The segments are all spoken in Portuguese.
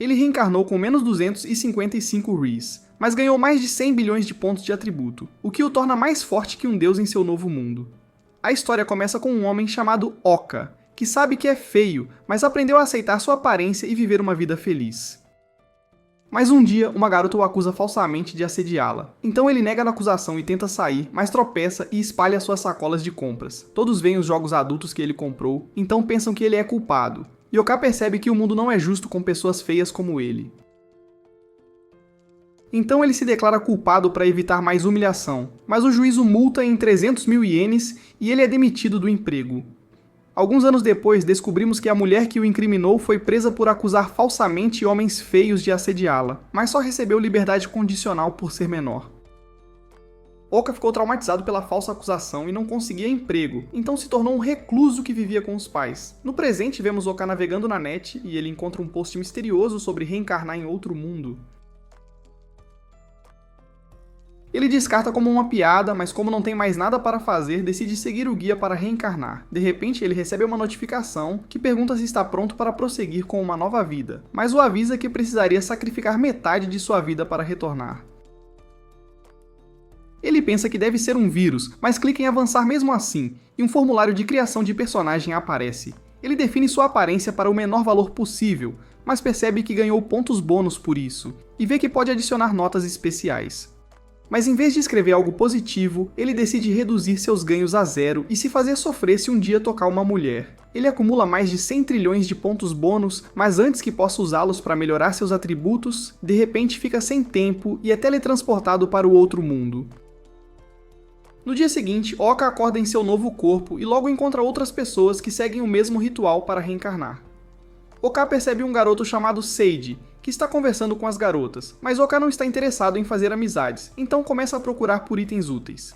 Ele reencarnou com menos 255 Ris, mas ganhou mais de 100 bilhões de pontos de atributo, o que o torna mais forte que um deus em seu novo mundo. A história começa com um homem chamado Oka, que sabe que é feio, mas aprendeu a aceitar sua aparência e viver uma vida feliz. Mas um dia, uma garota o acusa falsamente de assediá-la. Então ele nega a acusação e tenta sair, mas tropeça e espalha suas sacolas de compras. Todos veem os jogos adultos que ele comprou, então pensam que ele é culpado. E Oka percebe que o mundo não é justo com pessoas feias como ele. Então ele se declara culpado para evitar mais humilhação, mas o juiz o multa em 300 mil ienes e ele é demitido do emprego. Alguns anos depois, descobrimos que a mulher que o incriminou foi presa por acusar falsamente homens feios de assediá-la, mas só recebeu liberdade condicional por ser menor. Oka ficou traumatizado pela falsa acusação e não conseguia emprego, então se tornou um recluso que vivia com os pais. No presente, vemos Oka navegando na net e ele encontra um post misterioso sobre reencarnar em outro mundo. Ele descarta como uma piada, mas como não tem mais nada para fazer, decide seguir o guia para reencarnar. De repente, ele recebe uma notificação que pergunta se está pronto para prosseguir com uma nova vida, mas o avisa que precisaria sacrificar metade de sua vida para retornar. Ele pensa que deve ser um vírus, mas clica em avançar mesmo assim, e um formulário de criação de personagem aparece. Ele define sua aparência para o menor valor possível, mas percebe que ganhou pontos bônus por isso, e vê que pode adicionar notas especiais. Mas em vez de escrever algo positivo, ele decide reduzir seus ganhos a zero e se fazer sofrer se um dia tocar uma mulher. Ele acumula mais de 100 trilhões de pontos bônus, mas antes que possa usá-los para melhorar seus atributos, de repente fica sem tempo e é teletransportado para o outro mundo. No dia seguinte, Oka acorda em seu novo corpo e logo encontra outras pessoas que seguem o mesmo ritual para reencarnar. Oka percebe um garoto chamado Seiji, que está conversando com as garotas, mas Oka não está interessado em fazer amizades, então começa a procurar por itens úteis.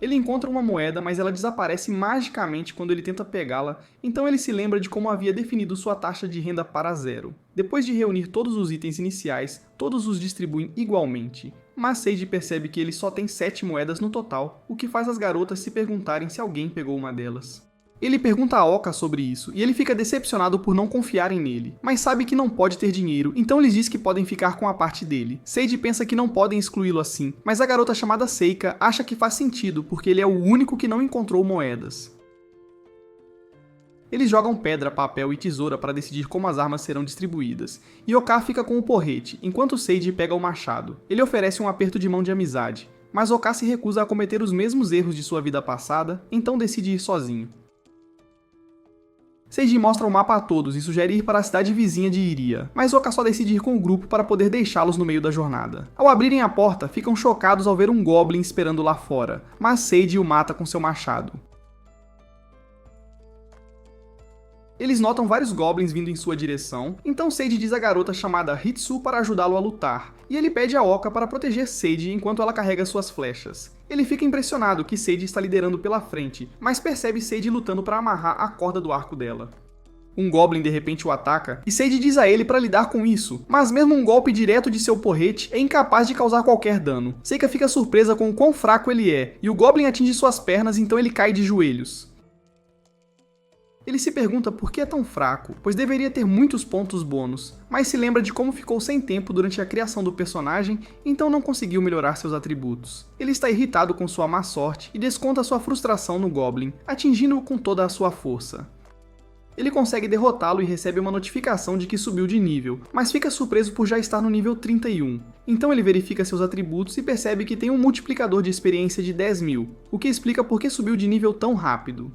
Ele encontra uma moeda, mas ela desaparece magicamente quando ele tenta pegá-la, então ele se lembra de como havia definido sua taxa de renda para zero. Depois de reunir todos os itens iniciais, todos os distribuem igualmente. Mas Seiji percebe que ele só tem 7 moedas no total, o que faz as garotas se perguntarem se alguém pegou uma delas. Ele pergunta a Oka sobre isso, e ele fica decepcionado por não confiarem nele, mas sabe que não pode ter dinheiro, então lhes diz que podem ficar com a parte dele. Seiji pensa que não podem excluí-lo assim, mas a garota chamada Seika acha que faz sentido, porque ele é o único que não encontrou moedas. Eles jogam pedra, papel e tesoura para decidir como as armas serão distribuídas, e Oka fica com o porrete, enquanto Seiji pega o machado. Ele oferece um aperto de mão de amizade, mas Oka se recusa a cometer os mesmos erros de sua vida passada, então decide ir sozinho. Seiji mostra o mapa a todos e sugere ir para a cidade vizinha de Iria, mas Oka só decide ir com o grupo para poder deixá-los no meio da jornada. Ao abrirem a porta, ficam chocados ao ver um Goblin esperando lá fora, mas Seiji o mata com seu machado. Eles notam vários Goblins vindo em sua direção, então Seiji diz à garota chamada Hitsu para ajudá-lo a lutar, e ele pede a Oka para proteger Seiji enquanto ela carrega suas flechas. Ele fica impressionado que Seiji está liderando pela frente, mas percebe Seiji lutando para amarrar a corda do arco dela. Um Goblin de repente o ataca, e Seiji diz a ele para lidar com isso, mas mesmo um golpe direto de seu porrete é incapaz de causar qualquer dano. Seika fica surpresa com o quão fraco ele é, e o Goblin atinge suas pernas, então ele cai de joelhos. Ele se pergunta por que é tão fraco, pois deveria ter muitos pontos bônus, mas se lembra de como ficou sem tempo durante a criação do personagem, então não conseguiu melhorar seus atributos. Ele está irritado com sua má sorte e desconta sua frustração no Goblin, atingindo-o com toda a sua força. Ele consegue derrotá-lo e recebe uma notificação de que subiu de nível, mas fica surpreso por já estar no nível 31. Então ele verifica seus atributos e percebe que tem um multiplicador de experiência de 10.000, o que explica por que subiu de nível tão rápido.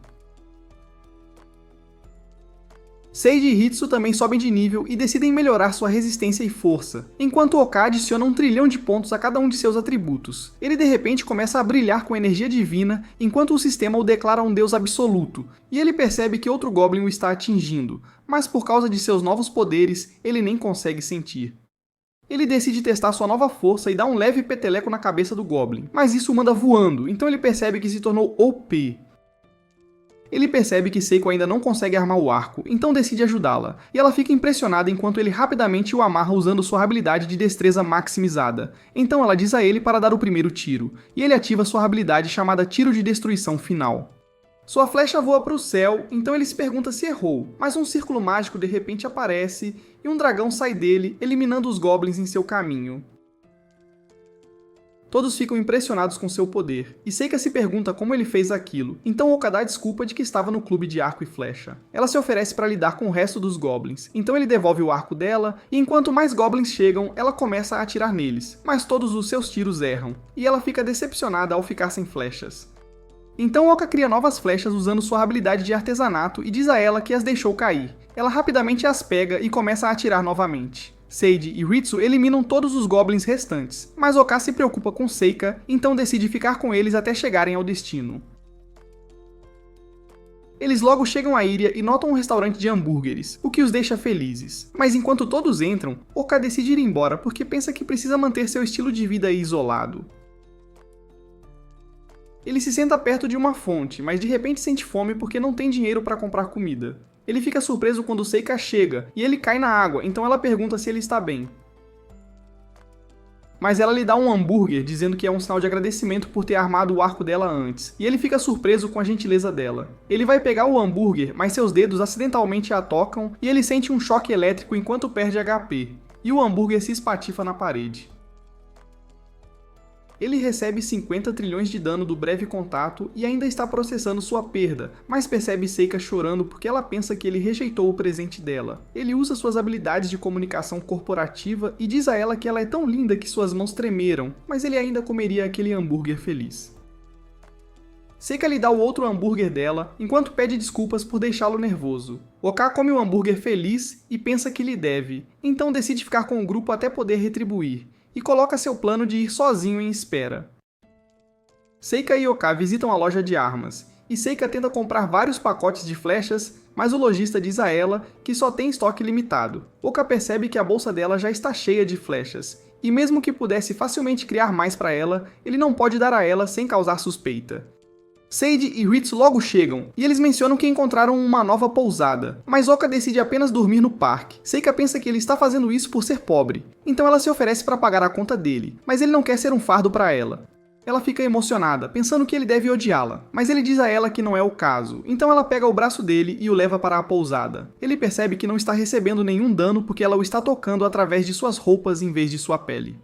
Seiji e Hitsu também sobem de nível e decidem melhorar sua resistência e força, enquanto Oka adiciona 1 trilhão de pontos a cada um de seus atributos. Ele de repente começa a brilhar com energia divina, enquanto o sistema o declara um deus absoluto, e ele percebe que outro Goblin o está atingindo, mas por causa de seus novos poderes, ele nem consegue sentir. Ele decide testar sua nova força e dá um leve peteleco na cabeça do Goblin, mas isso o manda voando, então ele percebe que se tornou OP. Ele percebe que Seiko ainda não consegue armar o arco, então decide ajudá-la, e ela fica impressionada enquanto ele rapidamente o amarra usando sua habilidade de destreza maximizada. Então ela diz a ele para dar o primeiro tiro, e ele ativa sua habilidade chamada Tiro de Destruição Final. Sua flecha voa para o céu, então ele se pergunta se errou, mas um círculo mágico de repente aparece, e um dragão sai dele, eliminando os goblins em seu caminho. Todos ficam impressionados com seu poder, e Seika se pergunta como ele fez aquilo, então Oka dá a desculpa de que estava no clube de arco e flecha. Ela se oferece para lidar com o resto dos goblins, então ele devolve o arco dela, e enquanto mais goblins chegam, ela começa a atirar neles, mas todos os seus tiros erram, e ela fica decepcionada ao ficar sem flechas. Então Oka cria novas flechas usando sua habilidade de artesanato e diz a ela que as deixou cair. Ela rapidamente as pega e começa a atirar novamente. Sage e Ritsu eliminam todos os goblins restantes, mas Oka se preocupa com Seika, então decide ficar com eles até chegarem ao destino. Eles logo chegam à ilha e notam um restaurante de hambúrgueres, o que os deixa felizes. Mas enquanto todos entram, Oka decide ir embora porque pensa que precisa manter seu estilo de vida isolado. Ele se senta perto de uma fonte, mas de repente sente fome porque não tem dinheiro para comprar comida. Ele fica surpreso quando Seika chega, e ele cai na água, então ela pergunta se ele está bem. Mas ela lhe dá um hambúrguer, dizendo que é um sinal de agradecimento por ter armado o arco dela antes, e ele fica surpreso com a gentileza dela. Ele vai pegar o hambúrguer, mas seus dedos acidentalmente a tocam, e ele sente um choque elétrico enquanto perde HP, e o hambúrguer se espatifa na parede. Ele recebe 50 trilhões de dano do breve contato e ainda está processando sua perda, mas percebe Seika chorando porque ela pensa que ele rejeitou o presente dela. Ele usa suas habilidades de comunicação corporativa e diz a ela que ela é tão linda que suas mãos tremeram, mas ele ainda comeria aquele hambúrguer feliz. Seika lhe dá o outro hambúrguer dela, enquanto pede desculpas por deixá-lo nervoso. Oka come o hambúrguer feliz e pensa que lhe deve, então decide ficar com o grupo até poder retribuir, e coloca seu plano de ir sozinho em espera. Seika e Oka visitam a loja de armas, e Seika tenta comprar vários pacotes de flechas, mas o lojista diz a ela que só tem estoque limitado. Oka percebe que a bolsa dela já está cheia de flechas, e mesmo que pudesse facilmente criar mais para ela, ele não pode dar a ela sem causar suspeita. Sage e Ritsu logo chegam, e eles mencionam que encontraram uma nova pousada, mas Oka decide apenas dormir no parque. Seika pensa que ele está fazendo isso por ser pobre, então ela se oferece para pagar a conta dele, mas ele não quer ser um fardo para ela. Ela fica emocionada, pensando que ele deve odiá-la, mas ele diz a ela que não é o caso, então ela pega o braço dele e o leva para a pousada. Ele percebe que não está recebendo nenhum dano porque ela o está tocando através de suas roupas em vez de sua pele.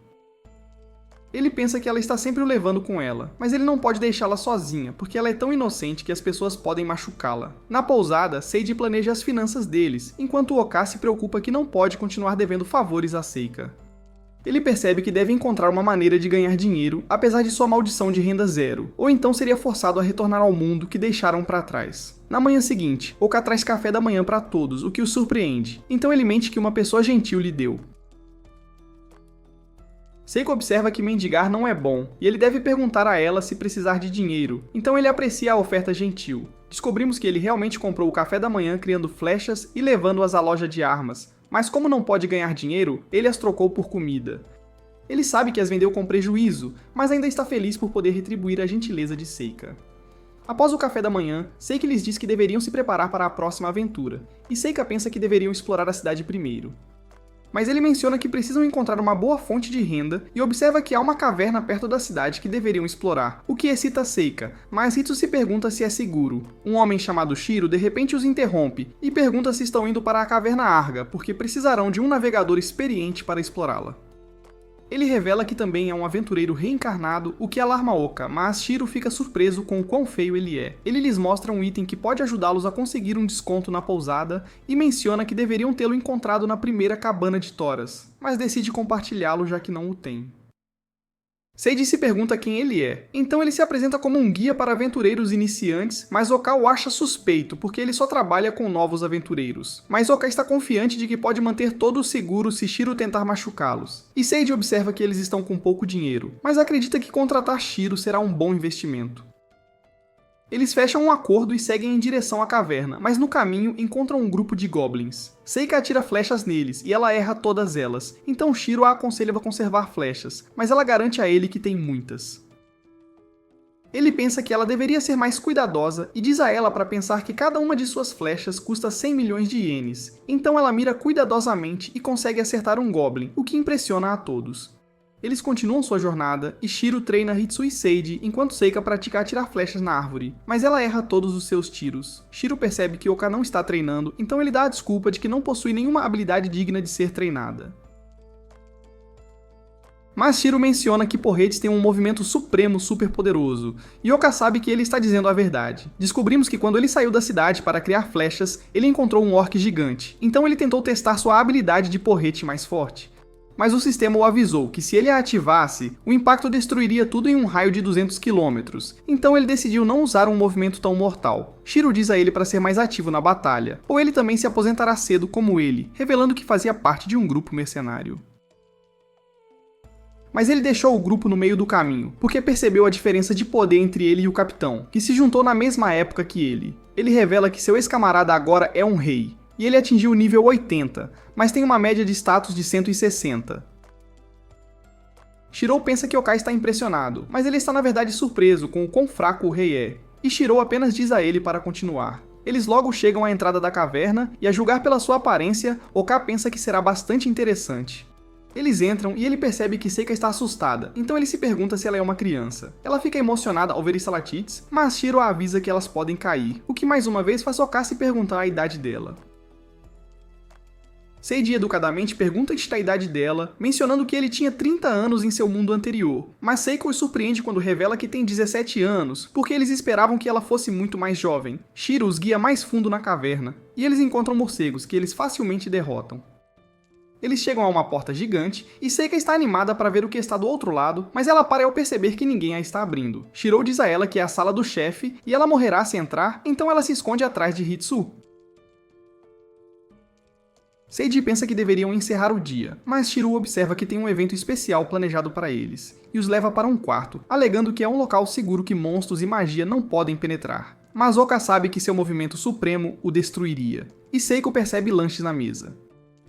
Ele pensa que ela está sempre o levando com ela, mas ele não pode deixá-la sozinha, porque ela é tão inocente que as pessoas podem machucá-la. Na pousada, Sage planeja as finanças deles, enquanto Oka se preocupa que não pode continuar devendo favores a Seika. Ele percebe que deve encontrar uma maneira de ganhar dinheiro, apesar de sua maldição de renda zero, ou então seria forçado a retornar ao mundo que deixaram para trás. Na manhã seguinte, Oka traz café da manhã para todos, o que o surpreende, então ele mente que uma pessoa gentil lhe deu. Seika observa que mendigar não é bom, e ele deve perguntar a ela se precisar de dinheiro, então ele aprecia a oferta gentil. Descobrimos que ele realmente comprou o café da manhã criando flechas e levando-as à loja de armas, mas como não pode ganhar dinheiro, ele as trocou por comida. Ele sabe que as vendeu com prejuízo, mas ainda está feliz por poder retribuir a gentileza de Seika. Após o café da manhã, Seika lhes diz que deveriam se preparar para a próxima aventura, e Seika pensa que deveriam explorar a cidade primeiro. Mas ele menciona que precisam encontrar uma boa fonte de renda e observa que há uma caverna perto da cidade que deveriam explorar, o que excita Seika, mas Ritsu se pergunta se é seguro. Um homem chamado Shiro de repente os interrompe e pergunta se estão indo para a caverna Arga, porque precisarão de um navegador experiente para explorá-la. Ele revela que também é um aventureiro reencarnado, o que alarma Oka, mas Shiro fica surpreso com o quão feio ele é. Ele lhes mostra um item que pode ajudá-los a conseguir um desconto na pousada e menciona que deveriam tê-lo encontrado na primeira cabana de toras, mas decide compartilhá-lo já que não o tem. Sage se pergunta quem ele é, então ele se apresenta como um guia para aventureiros iniciantes, mas Oka o acha suspeito porque ele só trabalha com novos aventureiros. Mas Oka está confiante de que pode manter todos seguros se Shiro tentar machucá-los. E Sage observa que eles estão com pouco dinheiro, mas acredita que contratar Shiro será um bom investimento. Eles fecham um acordo e seguem em direção à caverna, mas no caminho encontram um grupo de goblins. Seika atira flechas neles, e ela erra todas elas, então Shiro a aconselha a conservar flechas, mas ela garante a ele que tem muitas. Ele pensa que ela deveria ser mais cuidadosa e diz a ela para pensar que cada uma de suas flechas custa 100 milhões de ienes, então ela mira cuidadosamente e consegue acertar um goblin, o que impressiona a todos. Eles continuam sua jornada e Shiro treina Hitsu e Seiji enquanto Seika pratica atirar flechas na árvore, mas ela erra todos os seus tiros. Shiro percebe que Oka não está treinando, então ele dá a desculpa de que não possui nenhuma habilidade digna de ser treinada. Mas Shiro menciona que porretes têm um movimento supremo super poderoso, e Oka sabe que ele está dizendo a verdade. Descobrimos que quando ele saiu da cidade para criar flechas, ele encontrou um orc gigante, então ele tentou testar sua habilidade de porrete mais forte. Mas o sistema o avisou que se ele a ativasse, o impacto destruiria tudo em um raio de 200 km, então ele decidiu não usar um movimento tão mortal. Shiro diz a ele para ser mais ativo na batalha, ou ele também se aposentará cedo como ele, revelando que fazia parte de um grupo mercenário. Mas ele deixou o grupo no meio do caminho, porque percebeu a diferença de poder entre ele e o capitão, que se juntou na mesma época que ele. Ele revela que seu ex-camarada agora é um rei, e ele atingiu o nível 80, mas tem uma média de status de 160. Shiro pensa que Oka está impressionado, mas ele está na verdade surpreso com o quão fraco o rei é, e Shiro apenas diz a ele para continuar. Eles logo chegam à entrada da caverna, e a julgar pela sua aparência, Oka pensa que será bastante interessante. Eles entram e ele percebe que Seika está assustada, então ele se pergunta se ela é uma criança. Ela fica emocionada ao ver estalactites, mas Shiro a avisa que elas podem cair, o que mais uma vez faz Oka se perguntar a idade dela. Seiji educadamente pergunta a idade dela, mencionando que ele tinha 30 anos em seu mundo anterior, mas Seiko os surpreende quando revela que tem 17 anos, porque eles esperavam que ela fosse muito mais jovem. Shiro os guia mais fundo na caverna, e eles encontram morcegos que eles facilmente derrotam. Eles chegam a uma porta gigante, e Seika está animada para ver o que está do outro lado, mas ela para ao perceber que ninguém a está abrindo. Shiro diz a ela que é a sala do chefe, e ela morrerá se entrar, então ela se esconde atrás de Hitsu. Seiji pensa que deveriam encerrar o dia, mas Shiro observa que tem um evento especial planejado para eles, e os leva para um quarto, alegando que é um local seguro que monstros e magia não podem penetrar. Mas Oka sabe que seu movimento supremo o destruiria, e Seiko percebe lanches na mesa.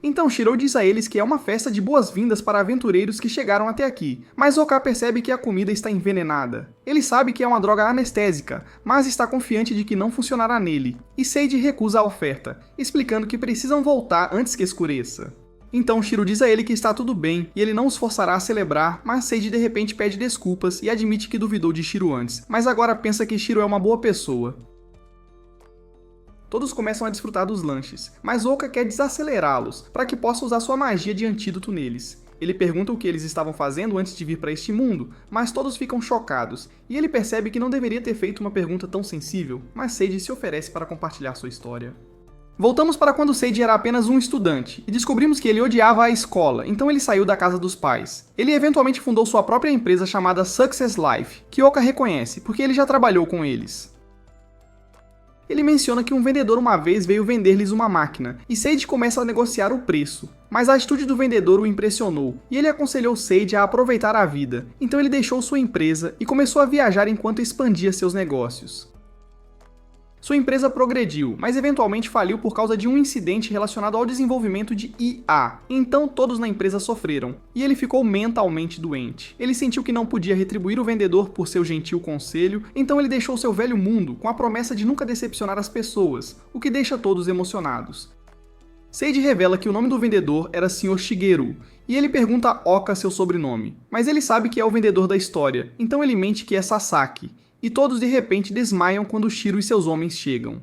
Então Shiro diz a eles que é uma festa de boas-vindas para aventureiros que chegaram até aqui, mas Oka percebe que a comida está envenenada. Ele sabe que é uma droga anestésica, mas está confiante de que não funcionará nele, e Seiji recusa a oferta, explicando que precisam voltar antes que escureça. Então Shiro diz a ele que está tudo bem, e ele não os forçará a celebrar, mas Seiji de repente pede desculpas e admite que duvidou de Shiro antes, mas agora pensa que Shiro é uma boa pessoa. Todos começam a desfrutar dos lanches, mas Oka quer desacelerá-los, para que possa usar sua magia de antídoto neles. Ele pergunta o que eles estavam fazendo antes de vir para este mundo, mas todos ficam chocados, e ele percebe que não deveria ter feito uma pergunta tão sensível, mas Seiji se oferece para compartilhar sua história. Voltamos para quando Seiji era apenas um estudante, e descobrimos que ele odiava a escola, então ele saiu da casa dos pais. Ele eventualmente fundou sua própria empresa chamada Success Life, que Oka reconhece, porque ele já trabalhou com eles. Ele menciona que um vendedor uma vez veio vender-lhes uma máquina, e Seiji começa a negociar o preço. Mas a atitude do vendedor o impressionou, e ele aconselhou Seiji a aproveitar a vida. Então ele deixou sua empresa e começou a viajar enquanto expandia seus negócios. Sua empresa progrediu, mas eventualmente faliu por causa de um incidente relacionado ao desenvolvimento de IA. Então todos na empresa sofreram, e ele ficou mentalmente doente. Ele sentiu que não podia retribuir o vendedor por seu gentil conselho, então ele deixou seu velho mundo com a promessa de nunca decepcionar as pessoas, o que deixa todos emocionados. Seiji revela que o nome do vendedor era Sr. Shigeru, e ele pergunta a Oka seu sobrenome, mas ele sabe que é o vendedor da história, então ele mente que é Sasaki. E todos de repente desmaiam quando Shiro e seus homens chegam.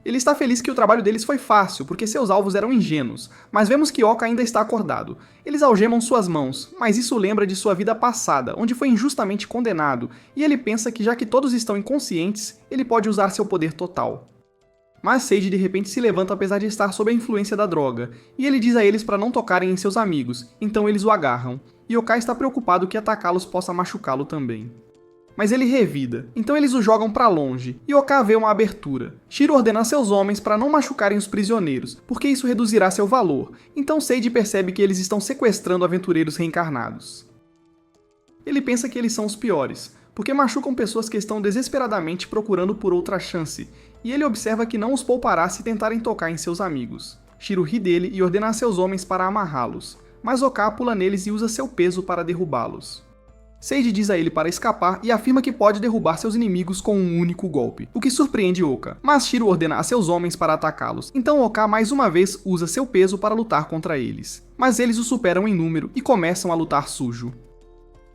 Ele está feliz que o trabalho deles foi fácil, porque seus alvos eram ingênuos, mas vemos que Oka ainda está acordado. Eles algemam suas mãos, mas isso lembra de sua vida passada, onde foi injustamente condenado, e ele pensa que já que todos estão inconscientes, ele pode usar seu poder total. Mas Seiji de repente se levanta apesar de estar sob a influência da droga, e ele diz a eles para não tocarem em seus amigos, então eles o agarram, e Oka está preocupado que atacá-los possa machucá-lo também. Mas ele revida, então eles o jogam para longe, e Oka vê uma abertura. Shiro ordena a seus homens para não machucarem os prisioneiros, porque isso reduzirá seu valor, então Seiji percebe que eles estão sequestrando aventureiros reencarnados. Ele pensa que eles são os piores, porque machucam pessoas que estão desesperadamente procurando por outra chance, e ele observa que não os poupará se tentarem tocar em seus amigos. Shiro ri dele e ordena a seus homens para amarrá-los, mas Oka pula neles e usa seu peso para derrubá-los. Sage diz a ele para escapar e afirma que pode derrubar seus inimigos com um único golpe, o que surpreende Oka, mas Shiro ordena a seus homens para atacá-los, então Oka mais uma vez usa seu peso para lutar contra eles. Mas eles o superam em número e começam a lutar sujo.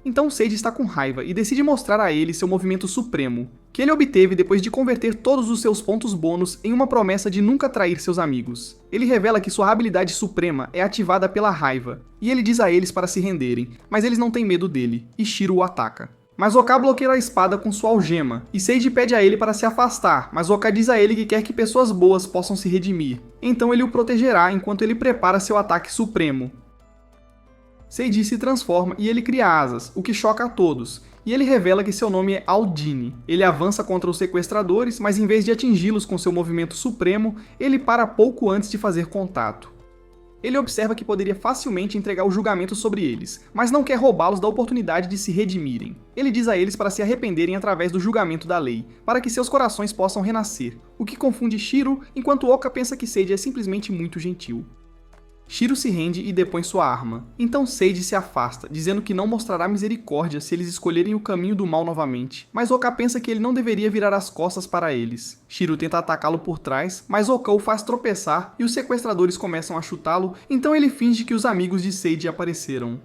Então Sage está com raiva e decide mostrar a ele seu movimento supremo, que ele obteve depois de converter todos os seus pontos bônus em uma promessa de nunca trair seus amigos. Ele revela que sua habilidade suprema é ativada pela raiva, e ele diz a eles para se renderem, mas eles não têm medo dele, e Shiro o ataca. Mas Oka bloqueia a espada com sua algema, e Sage pede a ele para se afastar, mas Oka diz a ele que quer que pessoas boas possam se redimir, então ele o protegerá enquanto ele prepara seu ataque supremo. Sage se transforma e ele cria asas, o que choca a todos, e ele revela que seu nome é Aldini. Ele avança contra os sequestradores, mas em vez de atingi-los com seu movimento supremo, ele para pouco antes de fazer contato. Ele observa que poderia facilmente entregar o julgamento sobre eles, mas não quer roubá-los da oportunidade de se redimirem. Ele diz a eles para se arrependerem através do julgamento da lei, para que seus corações possam renascer, o que confunde Shiro, enquanto Oka pensa que Sage é simplesmente muito gentil. Shiro se rende e depõe sua arma. Então Sage se afasta, dizendo que não mostrará misericórdia se eles escolherem o caminho do mal novamente, mas Oka pensa que ele não deveria virar as costas para eles. Shiro tenta atacá-lo por trás, mas Oka o faz tropeçar e os sequestradores começam a chutá-lo, então ele finge que os amigos de Sage apareceram.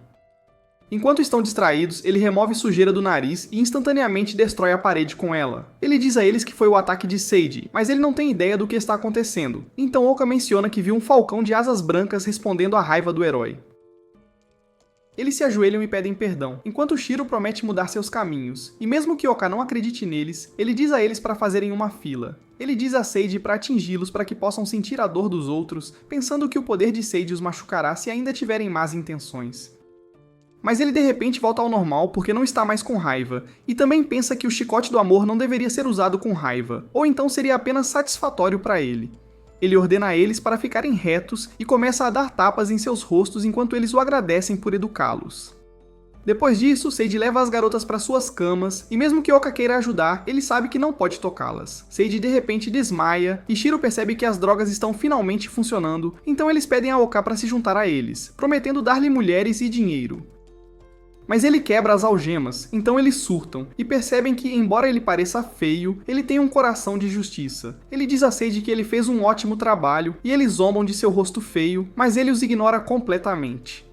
Enquanto estão distraídos, ele remove sujeira do nariz e instantaneamente destrói a parede com ela. Ele diz a eles que foi o ataque de Sage, mas ele não tem ideia do que está acontecendo. Então Oka menciona que viu um falcão de asas brancas respondendo à raiva do herói. Eles se ajoelham e pedem perdão, enquanto Shiro promete mudar seus caminhos. E mesmo que Oka não acredite neles, ele diz a eles para fazerem uma fila. Ele diz a Sage para atingi-los para que possam sentir a dor dos outros, pensando que o poder de Sage os machucará se ainda tiverem más intenções. Mas ele de repente volta ao normal porque não está mais com raiva, e também pensa que o chicote do amor não deveria ser usado com raiva, ou então seria apenas satisfatório para ele. Ele ordena a eles para ficarem retos e começa a dar tapas em seus rostos enquanto eles o agradecem por educá-los. Depois disso, Sage leva as garotas para suas camas, e mesmo que Oka queira ajudar, ele sabe que não pode tocá-las. Sage de repente desmaia, e Shiro percebe que as drogas estão finalmente funcionando, então eles pedem a Oka para se juntar a eles, prometendo dar-lhe mulheres e dinheiro. Mas ele quebra as algemas, então eles surtam, e percebem que, embora ele pareça feio, ele tem um coração de justiça. Ele diz a Sage que ele fez um ótimo trabalho, e eles zombam de seu rosto feio, mas ele os ignora completamente.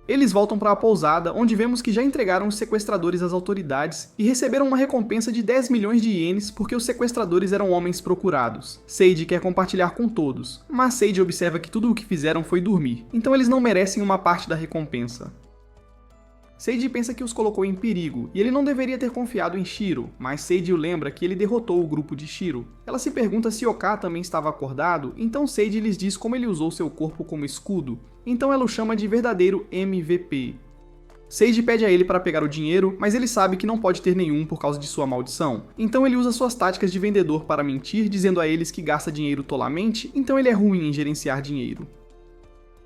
Eles voltam para a pousada, onde vemos que já entregaram os sequestradores às autoridades, e receberam uma recompensa de 10 milhões de ienes porque os sequestradores eram homens procurados. Sage quer compartilhar com todos, mas Sage observa que tudo o que fizeram foi dormir, então eles não merecem uma parte da recompensa. Sage pensa que os colocou em perigo, e ele não deveria ter confiado em Shiro, mas Sage o lembra que ele derrotou o grupo de Shiro. Ela se pergunta se Oka também estava acordado, então Sage lhes diz como ele usou seu corpo como escudo, então ela o chama de verdadeiro MVP. Sage pede a ele para pegar o dinheiro, mas ele sabe que não pode ter nenhum por causa de sua maldição. Então ele usa suas táticas de vendedor para mentir, dizendo a eles que gasta dinheiro tolamente, então ele é ruim em gerenciar dinheiro.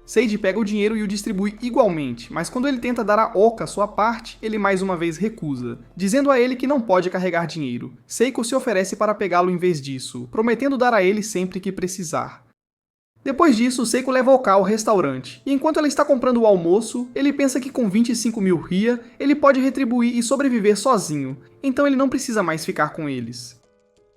Sage pega o dinheiro e o distribui igualmente, mas quando ele tenta dar a Oka sua parte, ele mais uma vez recusa, dizendo a ele que não pode carregar dinheiro. Seiko se oferece para pegá-lo em vez disso, prometendo dar a ele sempre que precisar. Depois disso, Seiko leva Oka ao restaurante, e enquanto ela está comprando o almoço, ele pensa que com 25 mil ria, ele pode retribuir e sobreviver sozinho, então ele não precisa mais ficar com eles.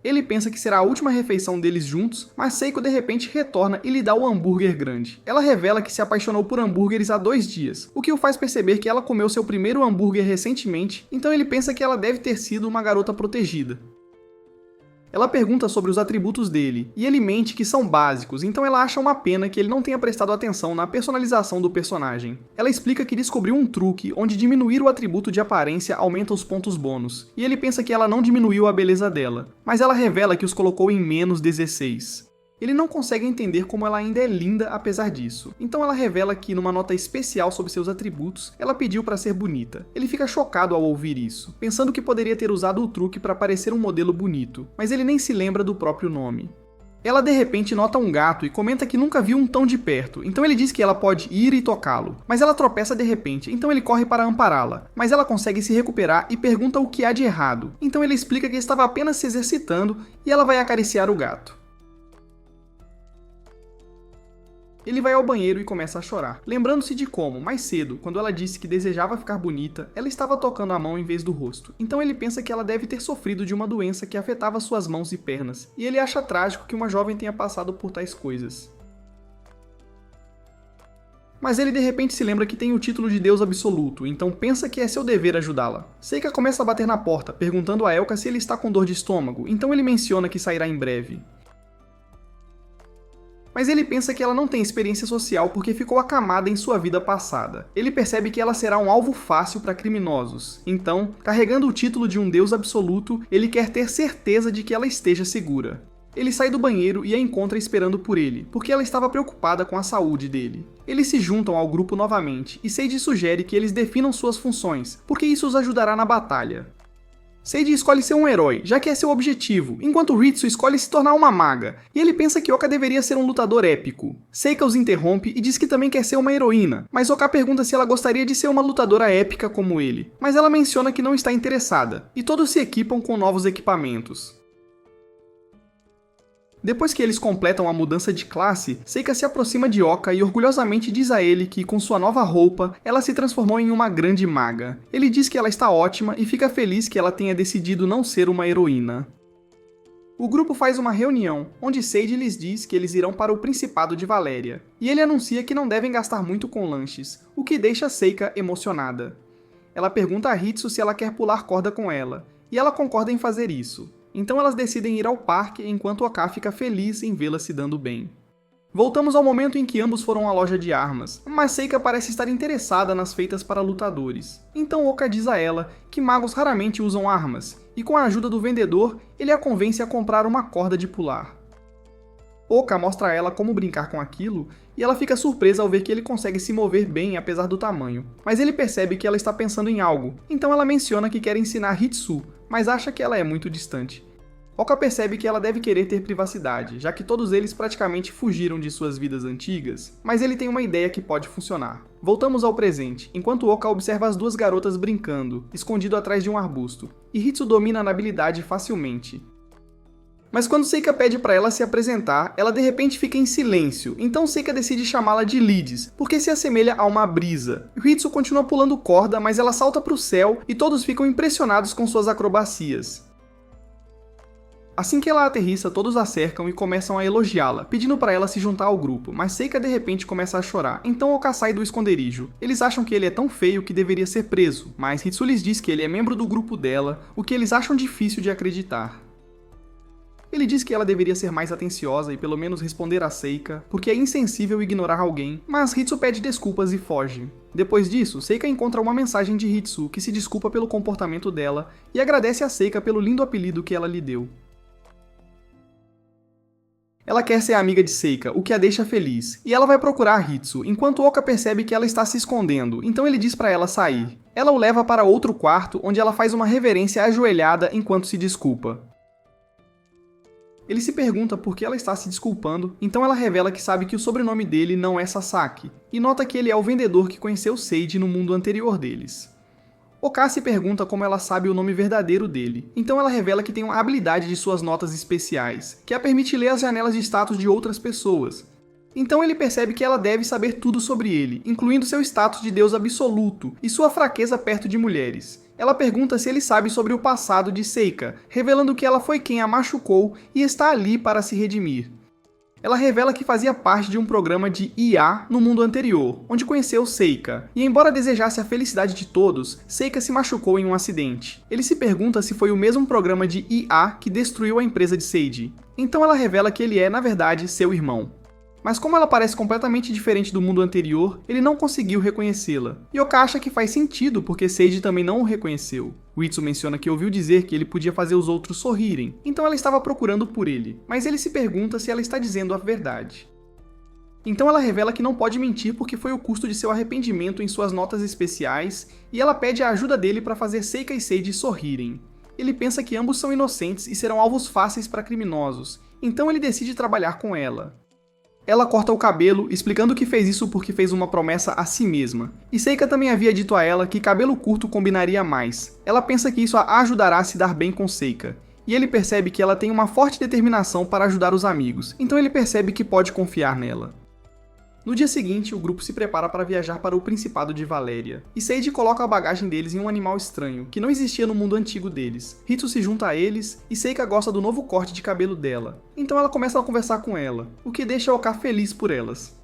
Ele pensa que será a última refeição deles juntos, mas Seiko de repente retorna e lhe dá o hambúrguer grande. Ela revela que se apaixonou por hambúrgueres há 2 dias, o que o faz perceber que ela comeu seu primeiro hambúrguer recentemente, então ele pensa que ela deve ter sido uma garota protegida. Ela pergunta sobre os atributos dele, e ele mente que são básicos, então ela acha uma pena que ele não tenha prestado atenção na personalização do personagem. Ela explica que descobriu um truque onde diminuir o atributo de aparência aumenta os pontos bônus, e ele pensa que ela não diminuiu a beleza dela, mas ela revela que os colocou em menos 16. Ele não consegue entender como ela ainda é linda apesar disso, então ela revela que, numa nota especial sobre seus atributos, ela pediu para ser bonita. Ele fica chocado ao ouvir isso, pensando que poderia ter usado o truque para parecer um modelo bonito, mas ele nem se lembra do próprio nome. Ela de repente nota um gato e comenta que nunca viu um tão de perto, então ele diz que ela pode ir e tocá-lo, mas ela tropeça de repente, então ele corre para ampará-la, mas ela consegue se recuperar e pergunta o que há de errado, então ele explica que estava apenas se exercitando e ela vai acariciar o gato. Ele vai ao banheiro e começa a chorar, lembrando-se de como, mais cedo, quando ela disse que desejava ficar bonita, ela estava tocando a mão em vez do rosto. Então ele pensa que ela deve ter sofrido de uma doença que afetava suas mãos e pernas, e ele acha trágico que uma jovem tenha passado por tais coisas. Mas ele de repente se lembra que tem o título de Deus absoluto, então pensa que é seu dever ajudá-la. Seika começa a bater na porta, perguntando a Elka se ele está com dor de estômago, então ele menciona que sairá em breve. Mas ele pensa que ela não tem experiência social porque ficou acamada em sua vida passada. Ele percebe que ela será um alvo fácil para criminosos. Então, carregando o título de um Deus absoluto, ele quer ter certeza de que ela esteja segura. Ele sai do banheiro e a encontra esperando por ele, porque ela estava preocupada com a saúde dele. Eles se juntam ao grupo novamente, e Seiji sugere que eles definam suas funções, porque isso os ajudará na batalha. Seiji escolhe ser um herói, já que é seu objetivo, enquanto Ritsu escolhe se tornar uma maga, e ele pensa que Oka deveria ser um lutador épico. Seika os interrompe e diz que também quer ser uma heroína, mas Oka pergunta se ela gostaria de ser uma lutadora épica como ele, mas ela menciona que não está interessada, e todos se equipam com novos equipamentos. Depois que eles completam a mudança de classe, Seika se aproxima de Oka e orgulhosamente diz a ele que, com sua nova roupa, ela se transformou em uma grande maga. Ele diz que ela está ótima e fica feliz que ela tenha decidido não ser uma heroína. O grupo faz uma reunião, onde Seiji lhes diz que eles irão para o Principado de Valéria, e ele anuncia que não devem gastar muito com lanches, o que deixa Seika emocionada. Ela pergunta a Ritsu se ela quer pular corda com ela, e ela concorda em fazer isso. Então elas decidem ir ao parque enquanto Oka fica feliz em vê-la se dando bem. Voltamos ao momento em que ambos foram à loja de armas, mas Seika parece estar interessada nas feitas para lutadores. Então Oka diz a ela que magos raramente usam armas, e com a ajuda do vendedor, ele a convence a comprar uma corda de pular. Oka mostra a ela como brincar com aquilo, e ela fica surpresa ao ver que ele consegue se mover bem apesar do tamanho. Mas ele percebe que ela está pensando em algo, então ela menciona que quer ensinar Ritsu, mas acha que ela é muito distante. Oka percebe que ela deve querer ter privacidade, já que todos eles praticamente fugiram de suas vidas antigas, mas ele tem uma ideia que pode funcionar. Voltamos ao presente, enquanto Oka observa as duas garotas brincando, escondido atrás de um arbusto, e Ritsu domina a habilidade facilmente. Mas quando Seika pede para ela se apresentar, ela de repente fica em silêncio, então Seika decide chamá-la de Lidis, porque se assemelha a uma brisa. Ritsu continua pulando corda, mas ela salta para o céu e todos ficam impressionados com suas acrobacias. Assim que ela aterrissa, todos a cercam e começam a elogiá-la, pedindo para ela se juntar ao grupo, mas Seika de repente começa a chorar, então Oka sai do esconderijo. Eles acham que ele é tão feio que deveria ser preso, mas Ritsu lhes diz que ele é membro do grupo dela, o que eles acham difícil de acreditar. Ele diz que ela deveria ser mais atenciosa e pelo menos responder a Seika, porque é insensível ignorar alguém, mas Ritsu pede desculpas e foge. Depois disso, Seika encontra uma mensagem de Ritsu que se desculpa pelo comportamento dela e agradece a Seika pelo lindo apelido que ela lhe deu. Ela quer ser amiga de Seika, o que a deixa feliz, e ela vai procurar Ritsu, enquanto Oka percebe que ela está se escondendo, então ele diz para ela sair. Ela o leva para outro quarto, onde ela faz uma reverência ajoelhada enquanto se desculpa. Ele se pergunta por que ela está se desculpando, então ela revela que sabe que o sobrenome dele não é Sasaki, e nota que ele é o vendedor que conheceu Seiji no mundo anterior deles. Oka se pergunta como ela sabe o nome verdadeiro dele, então ela revela que tem uma habilidade de suas notas especiais, que a permite ler as janelas de status de outras pessoas. Então ele percebe que ela deve saber tudo sobre ele, incluindo seu status de Deus absoluto e sua fraqueza perto de mulheres. Ela pergunta se ele sabe sobre o passado de Seika, revelando que ela foi quem a machucou e está ali para se redimir. Ela revela que fazia parte de um programa de IA no mundo anterior, onde conheceu Seika, e embora desejasse a felicidade de todos, Seika se machucou em um acidente. Ele se pergunta se foi o mesmo programa de IA que destruiu a empresa de Seiji. Então ela revela que ele é, na verdade, seu irmão. Mas como ela parece completamente diferente do mundo anterior, ele não conseguiu reconhecê-la. E Oka acha que faz sentido porque Seiji também não o reconheceu. Ritsu menciona que ouviu dizer que ele podia fazer os outros sorrirem, então ela estava procurando por ele, mas ele se pergunta se ela está dizendo a verdade. Então ela revela que não pode mentir porque foi o custo de seu arrependimento em suas notas especiais, e ela pede a ajuda dele para fazer Seika e Seiji sorrirem. Ele pensa que ambos são inocentes e serão alvos fáceis para criminosos, então ele decide trabalhar com ela. Ela corta o cabelo, explicando que fez isso porque fez uma promessa a si mesma. E Seika também havia dito a ela que cabelo curto combinaria mais. Ela pensa que isso a ajudará a se dar bem com Seika. E ele percebe que ela tem uma forte determinação para ajudar os amigos, então ele percebe que pode confiar nela. No dia seguinte, o grupo se prepara para viajar para o Principado de Valéria, e Sage coloca a bagagem deles em um animal estranho, que não existia no mundo antigo deles. Ritsu se junta a eles, e Seika gosta do novo corte de cabelo dela, então ela começa a conversar com ela, o que deixa Oka feliz por elas.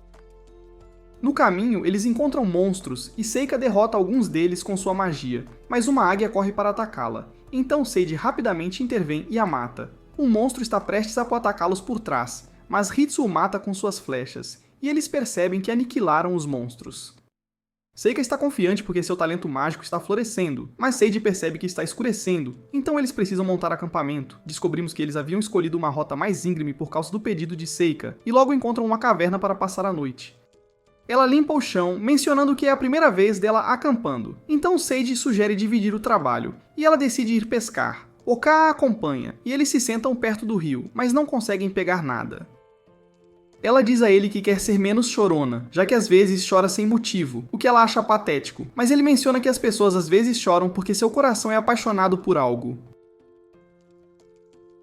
No caminho, eles encontram monstros, e Seika derrota alguns deles com sua magia, mas uma águia corre para atacá-la, então Sage rapidamente intervém e a mata. Um monstro está prestes a atacá-los por trás, mas Ritsu o mata com suas flechas, e eles percebem que aniquilaram os monstros. Seika está confiante porque seu talento mágico está florescendo, mas Sage percebe que está escurecendo, então eles precisam montar acampamento. Descobrimos que eles haviam escolhido uma rota mais íngreme por causa do pedido de Seika, e logo encontram uma caverna para passar a noite. Ela limpa o chão, mencionando que é a primeira vez dela acampando, então Sage sugere dividir o trabalho, e ela decide ir pescar. Oka a acompanha, e eles se sentam perto do rio, mas não conseguem pegar nada. Ela diz a ele que quer ser menos chorona, já que às vezes chora sem motivo, o que ela acha patético, mas ele menciona que as pessoas às vezes choram porque seu coração é apaixonado por algo.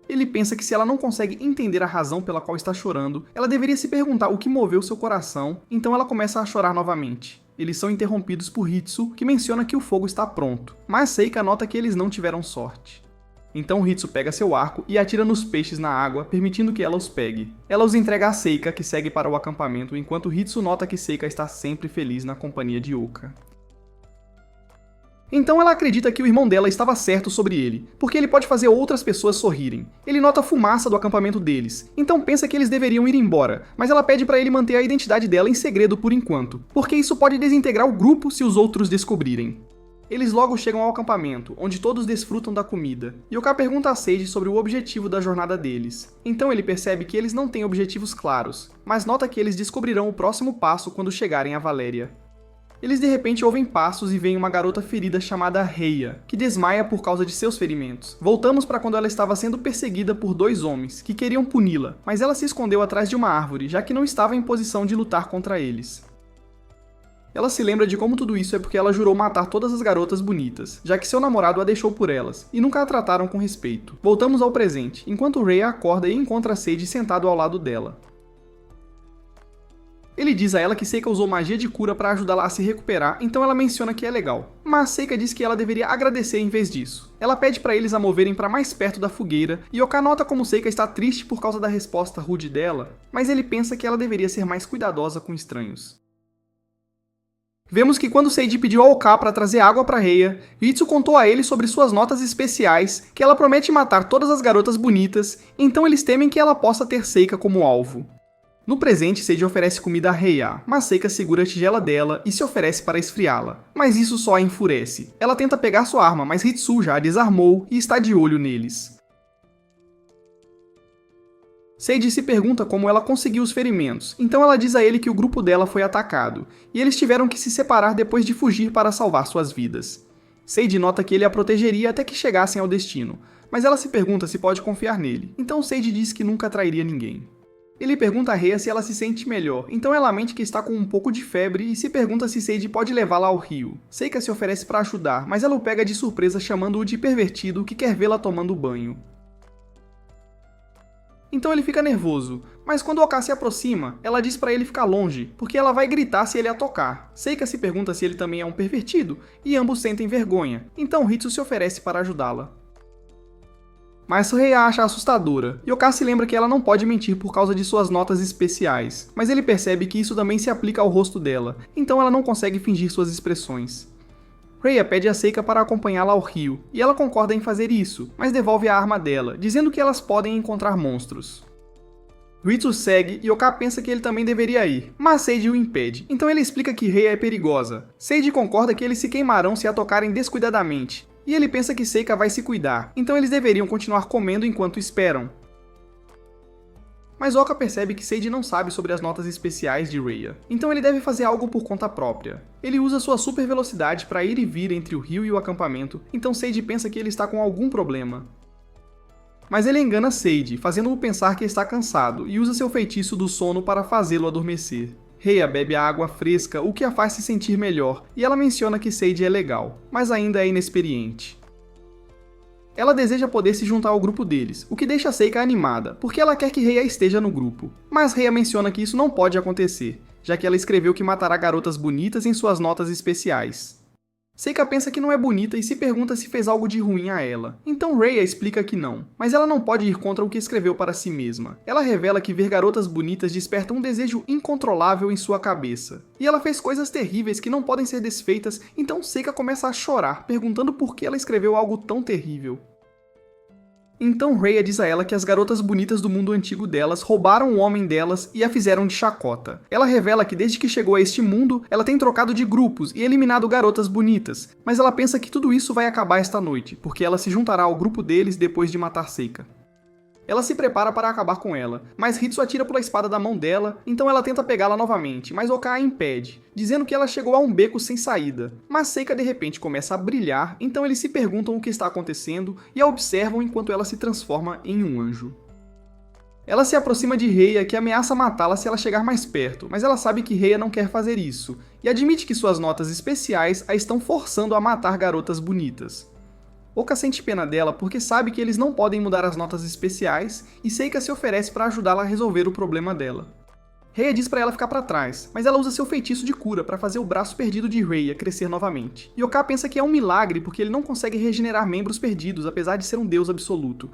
Ele pensa que se ela não consegue entender a razão pela qual está chorando, ela deveria se perguntar o que moveu seu coração, então ela começa a chorar novamente. Eles são interrompidos por Ritsu, que menciona que o fogo está pronto, mas Seika nota que eles não tiveram sorte. Então Ritsu pega seu arco e atira nos peixes na água, permitindo que ela os pegue. Ela os entrega a Seika, que segue para o acampamento, enquanto Ritsu nota que Seika está sempre feliz na companhia de Oka. Então ela acredita que o irmão dela estava certo sobre ele, porque ele pode fazer outras pessoas sorrirem. Ele nota a fumaça do acampamento deles, então pensa que eles deveriam ir embora, mas ela pede para ele manter a identidade dela em segredo por enquanto, porque isso pode desintegrar o grupo se os outros descobrirem. Eles logo chegam ao acampamento, onde todos desfrutam da comida, e Oka pergunta a Sage sobre o objetivo da jornada deles. Então ele percebe que eles não têm objetivos claros, mas nota que eles descobrirão o próximo passo quando chegarem a Valéria. Eles de repente ouvem passos e veem uma garota ferida chamada Reia, que desmaia por causa de seus ferimentos. Voltamos para quando ela estava sendo perseguida por dois homens, que queriam puni-la, mas ela se escondeu atrás de uma árvore, já que não estava em posição de lutar contra eles. Ela se lembra de como tudo isso é porque ela jurou matar todas as garotas bonitas, já que seu namorado a deixou por elas, e nunca a trataram com respeito. Voltamos ao presente, enquanto Reia acorda e encontra Sage sentado ao lado dela. Ele diz a ela que Seika usou magia de cura para ajudá-la a se recuperar, então ela menciona que é legal. Mas Seika diz que ela deveria agradecer em vez disso. Ela pede para eles a moverem para mais perto da fogueira, e Oka nota como Seika está triste por causa da resposta rude dela, mas ele pensa que ela deveria ser mais cuidadosa com estranhos. Vemos que quando Sage pediu a Oka para trazer água para Reia, Ritsu contou a ele sobre suas notas especiais, que ela promete matar todas as garotas bonitas, então eles temem que ela possa ter Seika como alvo. No presente, Sage oferece comida a Reia, mas Seika segura a tigela dela e se oferece para esfriá-la. Mas isso só a enfurece. Ela tenta pegar sua arma, mas Ritsu já a desarmou e está de olho neles. Sage se pergunta como ela conseguiu os ferimentos, então ela diz a ele que o grupo dela foi atacado, e eles tiveram que se separar depois de fugir para salvar suas vidas. Sage nota que ele a protegeria até que chegassem ao destino, mas ela se pergunta se pode confiar nele, então Sage diz que nunca trairia ninguém. Ele pergunta a Reia se ela se sente melhor, então ela mente que está com um pouco de febre e se pergunta se Sage pode levá-la ao rio. Seika se oferece para ajudar, mas ela o pega de surpresa chamando-o de pervertido que quer vê-la tomando banho. Então ele fica nervoso, mas quando Oka se aproxima, ela diz para ele ficar longe, porque ela vai gritar se ele a tocar. Seika se pergunta se ele também é um pervertido, e ambos sentem vergonha, então Ritsu se oferece para ajudá-la. Mas Reia acha assustadora, e Oka se lembra que ela não pode mentir por causa de suas notas especiais, mas ele percebe que isso também se aplica ao rosto dela, então ela não consegue fingir suas expressões. Reia pede a Seika para acompanhá-la ao rio, e ela concorda em fazer isso, mas devolve a arma dela, dizendo que elas podem encontrar monstros. Ritsu segue e Oka pensa que ele também deveria ir, mas Sage o impede, então ele explica que Reia é perigosa. Sage concorda que eles se queimarão se a tocarem descuidadamente, e ele pensa que Seika vai se cuidar, então eles deveriam continuar comendo enquanto esperam. Mas Oka percebe que Sage não sabe sobre as notas especiais de Reia, então ele deve fazer algo por conta própria. Ele usa sua super velocidade para ir e vir entre o rio e o acampamento, então Sage pensa que ele está com algum problema. Mas ele engana Sage, fazendo-o pensar que está cansado, e usa seu feitiço do sono para fazê-lo adormecer. Reia bebe a água fresca, o que a faz se sentir melhor, e ela menciona que Sage é legal, mas ainda é inexperiente. Ela deseja poder se juntar ao grupo deles, o que deixa Seika animada, porque ela quer que Reia esteja no grupo. Mas Reia menciona que isso não pode acontecer. já que ela escreveu que matará garotas bonitas em suas notas especiais. Seika pensa que não é bonita e se pergunta se fez algo de ruim a ela. Então Rhea explica que não, mas ela não pode ir contra o que escreveu para si mesma. Ela revela que ver garotas bonitas desperta um desejo incontrolável em sua cabeça. E ela fez coisas terríveis que não podem ser desfeitas, então Seika começa a chorar, perguntando por que ela escreveu algo tão terrível. Então Rhea diz a ela que as garotas bonitas do mundo antigo delas roubaram o homem delas e a fizeram de chacota. Ela revela que desde que chegou a este mundo, ela tem trocado de grupos e eliminado garotas bonitas, mas ela pensa que tudo isso vai acabar esta noite, porque ela se juntará ao grupo deles depois de matar Seika. Ela se prepara para acabar com ela, mas Hitsu atira pela espada da mão dela, então ela tenta pegá-la novamente, mas Oka a impede, dizendo que ela chegou a um beco sem saída. Mas Seika de repente começa a brilhar, então eles se perguntam o que está acontecendo e a observam enquanto ela se transforma em um anjo. Ela se aproxima de Rhea, que ameaça matá-la se ela chegar mais perto, mas ela sabe que Rhea não quer fazer isso, e admite que suas notas especiais a estão forçando a matar garotas bonitas. Oka sente pena dela porque sabe que eles não podem mudar as notas especiais e Seika se oferece para ajudá-la a resolver o problema dela. Rhea diz para ela ficar para trás, mas ela usa seu feitiço de cura para fazer o braço perdido de Rhea crescer novamente. E Oka pensa que é um milagre porque ele não consegue regenerar membros perdidos apesar de ser um deus absoluto.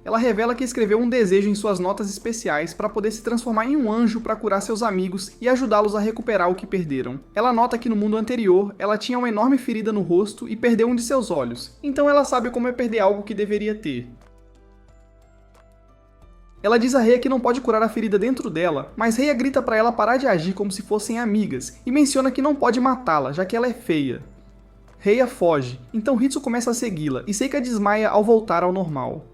Ela revela que escreveu um desejo em suas notas especiais para poder se transformar em um anjo para curar seus amigos e ajudá-los a recuperar o que perderam. Ela nota que no mundo anterior, ela tinha uma enorme ferida no rosto e perdeu um de seus olhos, então ela sabe como é perder algo que deveria ter. Ela diz a Rhea que não pode curar a ferida dentro dela, mas Rhea grita para ela parar de agir como se fossem amigas e menciona que não pode matá-la, já que ela é feia. Rhea foge, então Hitsu começa a segui-la e Seika desmaia ao voltar ao normal.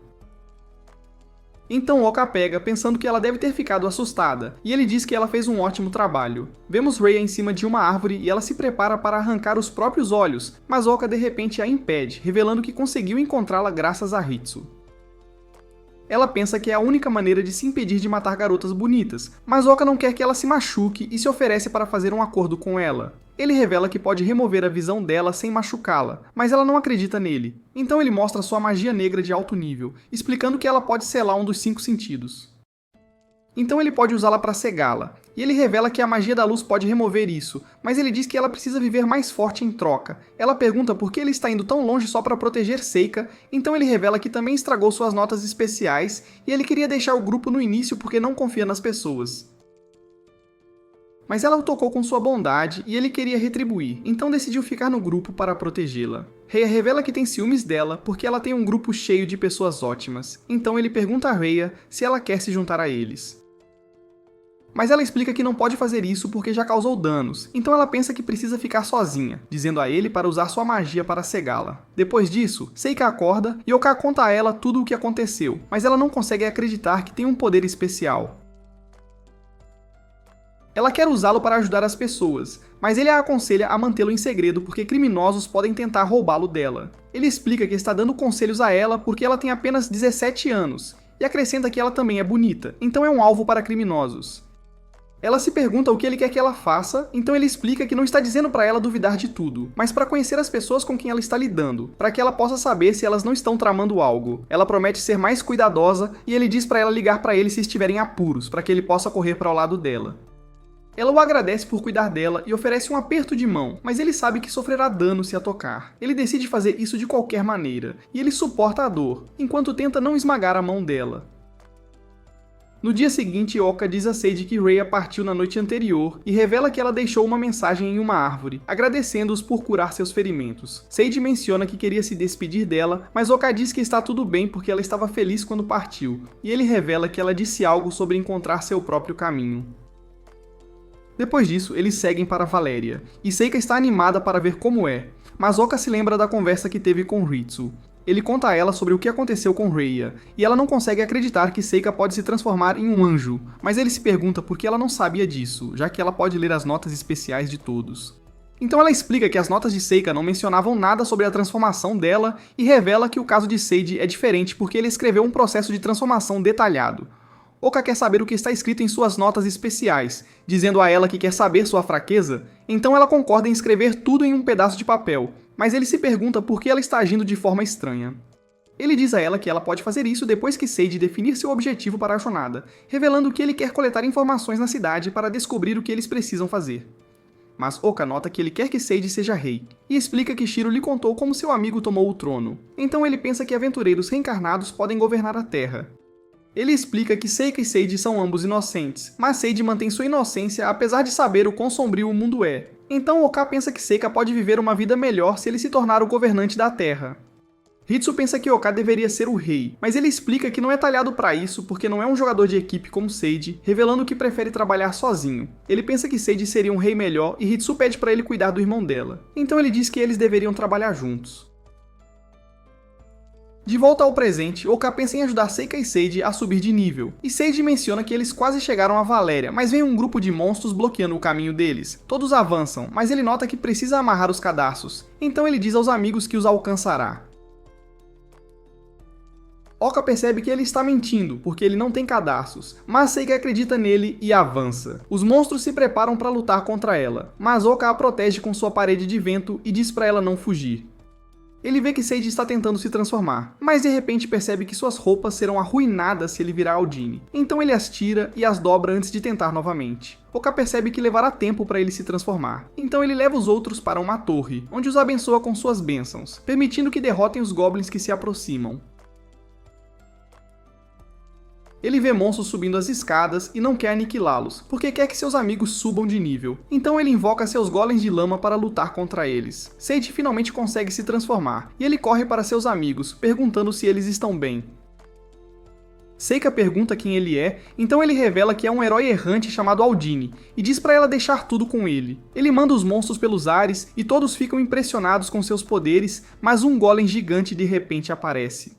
Então Oka pega, pensando que ela deve ter ficado assustada, e ele diz que ela fez um ótimo trabalho. Vemos Rhea em cima de uma árvore e ela se prepara para arrancar os próprios olhos, mas Oka de repente a impede, revelando que conseguiu encontrá-la graças a Hitsu. Ela pensa que é a única maneira de se impedir de matar garotas bonitas, mas Oka não quer que ela se machuque e se oferece para fazer um acordo com ela. Ele revela que pode remover a visão dela sem machucá-la, mas ela não acredita nele. Então ele mostra sua magia negra de alto nível, explicando que ela pode selar um dos 5 sentidos. Então ele pode usá-la para cegá-la, e ele revela que a magia da luz pode remover isso, mas ele diz que ela precisa viver mais forte em troca. Ela pergunta por que ele está indo tão longe só para proteger Seika, então ele revela que também estragou suas notas especiais, e ele queria deixar o grupo no início porque não confia nas pessoas. Mas ela o tocou com sua bondade e ele queria retribuir, então decidiu ficar no grupo para protegê-la. Rhea revela que tem ciúmes dela porque ela tem um grupo cheio de pessoas ótimas, então ele pergunta a Rhea se ela quer se juntar a eles. Mas ela explica que não pode fazer isso porque já causou danos, então ela pensa que precisa ficar sozinha, dizendo a ele para usar sua magia para cegá-la. Depois disso, Seika acorda e Oka conta a ela tudo o que aconteceu, mas ela não consegue acreditar que tem um poder especial. Ela quer usá-lo para ajudar as pessoas, mas ele a aconselha a mantê-lo em segredo porque criminosos podem tentar roubá-lo dela. Ele explica que está dando conselhos a ela porque ela tem apenas 17 anos, e acrescenta que ela também é bonita, então é um alvo para criminosos. Ela se pergunta o que ele quer que ela faça, então ele explica que não está dizendo para ela duvidar de tudo, mas para conhecer as pessoas com quem ela está lidando, para que ela possa saber se elas não estão tramando algo. Ela promete ser mais cuidadosa e ele diz para ela ligar para ele se estiverem apuros, para que ele possa correr para o lado dela. Ela o agradece por cuidar dela e oferece um aperto de mão, mas ele sabe que sofrerá dano se a tocar. Ele decide fazer isso de qualquer maneira, e ele suporta a dor, enquanto tenta não esmagar a mão dela. No dia seguinte, Oka diz a Sage que Rhea partiu na noite anterior e revela que ela deixou uma mensagem em uma árvore, agradecendo-os por curar seus ferimentos. Sage menciona que queria se despedir dela, mas Oka diz que está tudo bem porque ela estava feliz quando partiu, e ele revela que ela disse algo sobre encontrar seu próprio caminho. Depois disso, eles seguem para Valéria, e Seika está animada para ver como é, mas Oka se lembra da conversa que teve com Ritsu. Ele conta a ela sobre o que aconteceu com Rhea, e ela não consegue acreditar que Seika pode se transformar em um anjo, mas ele se pergunta por que ela não sabia disso, já que ela pode ler as notas especiais de todos. Então ela explica que as notas de Seika não mencionavam nada sobre a transformação dela e revela que o caso de Sage é diferente porque ele escreveu um processo de transformação detalhado. Oka quer saber o que está escrito em suas notas especiais, dizendo a ela que quer saber sua fraqueza, então ela concorda em escrever tudo em um pedaço de papel, mas ele se pergunta por que ela está agindo de forma estranha. Ele diz a ela que ela pode fazer isso depois que Seiji definir seu objetivo para a jornada, revelando que ele quer coletar informações na cidade para descobrir o que eles precisam fazer. Mas Oka nota que ele quer que Seiji seja rei, e explica que Shiro lhe contou como seu amigo tomou o trono. Então ele pensa que aventureiros reencarnados podem governar a Terra. Ele explica que Seika e Seiji são ambos inocentes, mas Seiji mantém sua inocência apesar de saber o quão sombrio o mundo é. Então Oka pensa que Seika pode viver uma vida melhor se ele se tornar o governante da Terra. Hitsu pensa que Oka deveria ser o rei, mas ele explica que não é talhado para isso porque não é um jogador de equipe como Seiji, revelando que prefere trabalhar sozinho. Ele pensa que Seiji seria um rei melhor e Hitsu pede para ele cuidar do irmão dela. Então ele diz que eles deveriam trabalhar juntos. De volta ao presente, Oka pensa em ajudar Seika e Seiji a subir de nível, e Seiji menciona que eles quase chegaram a Valéria, mas vem um grupo de monstros bloqueando o caminho deles. Todos avançam, mas ele nota que precisa amarrar os cadarços, então ele diz aos amigos que os alcançará. Oka percebe que ele está mentindo, porque ele não tem cadarços, mas Seika acredita nele e avança. Os monstros se preparam para lutar contra ela, mas Oka a protege com sua parede de vento e diz para ela não fugir. Ele vê que Seiji está tentando se transformar, mas de repente percebe que suas roupas serão arruinadas se ele virar Aldini. Então ele as tira e as dobra antes de tentar novamente. Oka percebe que levará tempo para ele se transformar, então ele leva os outros para uma torre, onde os abençoa com suas bênçãos, permitindo que derrotem os goblins que se aproximam. Ele vê monstros subindo as escadas e não quer aniquilá-los, porque quer que seus amigos subam de nível. Então ele invoca seus golems de lama para lutar contra eles. Seiji finalmente consegue se transformar, e ele corre para seus amigos, perguntando se eles estão bem. Seika pergunta quem ele é, então ele revela que é um herói errante chamado Aldini, e diz para ela deixar tudo com ele. Ele manda os monstros pelos ares, e todos ficam impressionados com seus poderes, mas um golem gigante de repente aparece.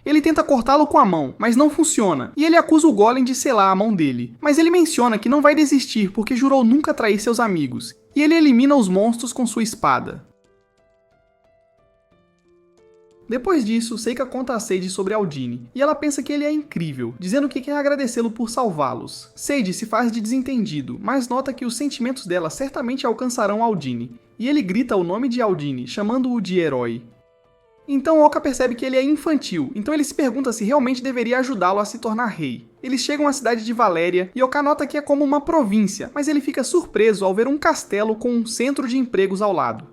Ele tenta cortá-lo com a mão, mas não funciona, e ele acusa o golem de selar a mão dele. Mas ele menciona que não vai desistir porque jurou nunca trair seus amigos, e ele elimina os monstros com sua espada. Depois disso, Seika conta a Seiji sobre Aldini, e ela pensa que ele é incrível, dizendo que quer agradecê-lo por salvá-los. Seiji se faz de desentendido, mas nota que os sentimentos dela certamente alcançarão Aldini, e ele grita o nome de Aldini, chamando-o de herói. Então Oka percebe que ele é infantil, então ele se pergunta se realmente deveria ajudá-lo a se tornar rei. Eles chegam à cidade de Valéria e Oka nota que é como uma província, mas ele fica surpreso ao ver um castelo com um centro de empregos ao lado.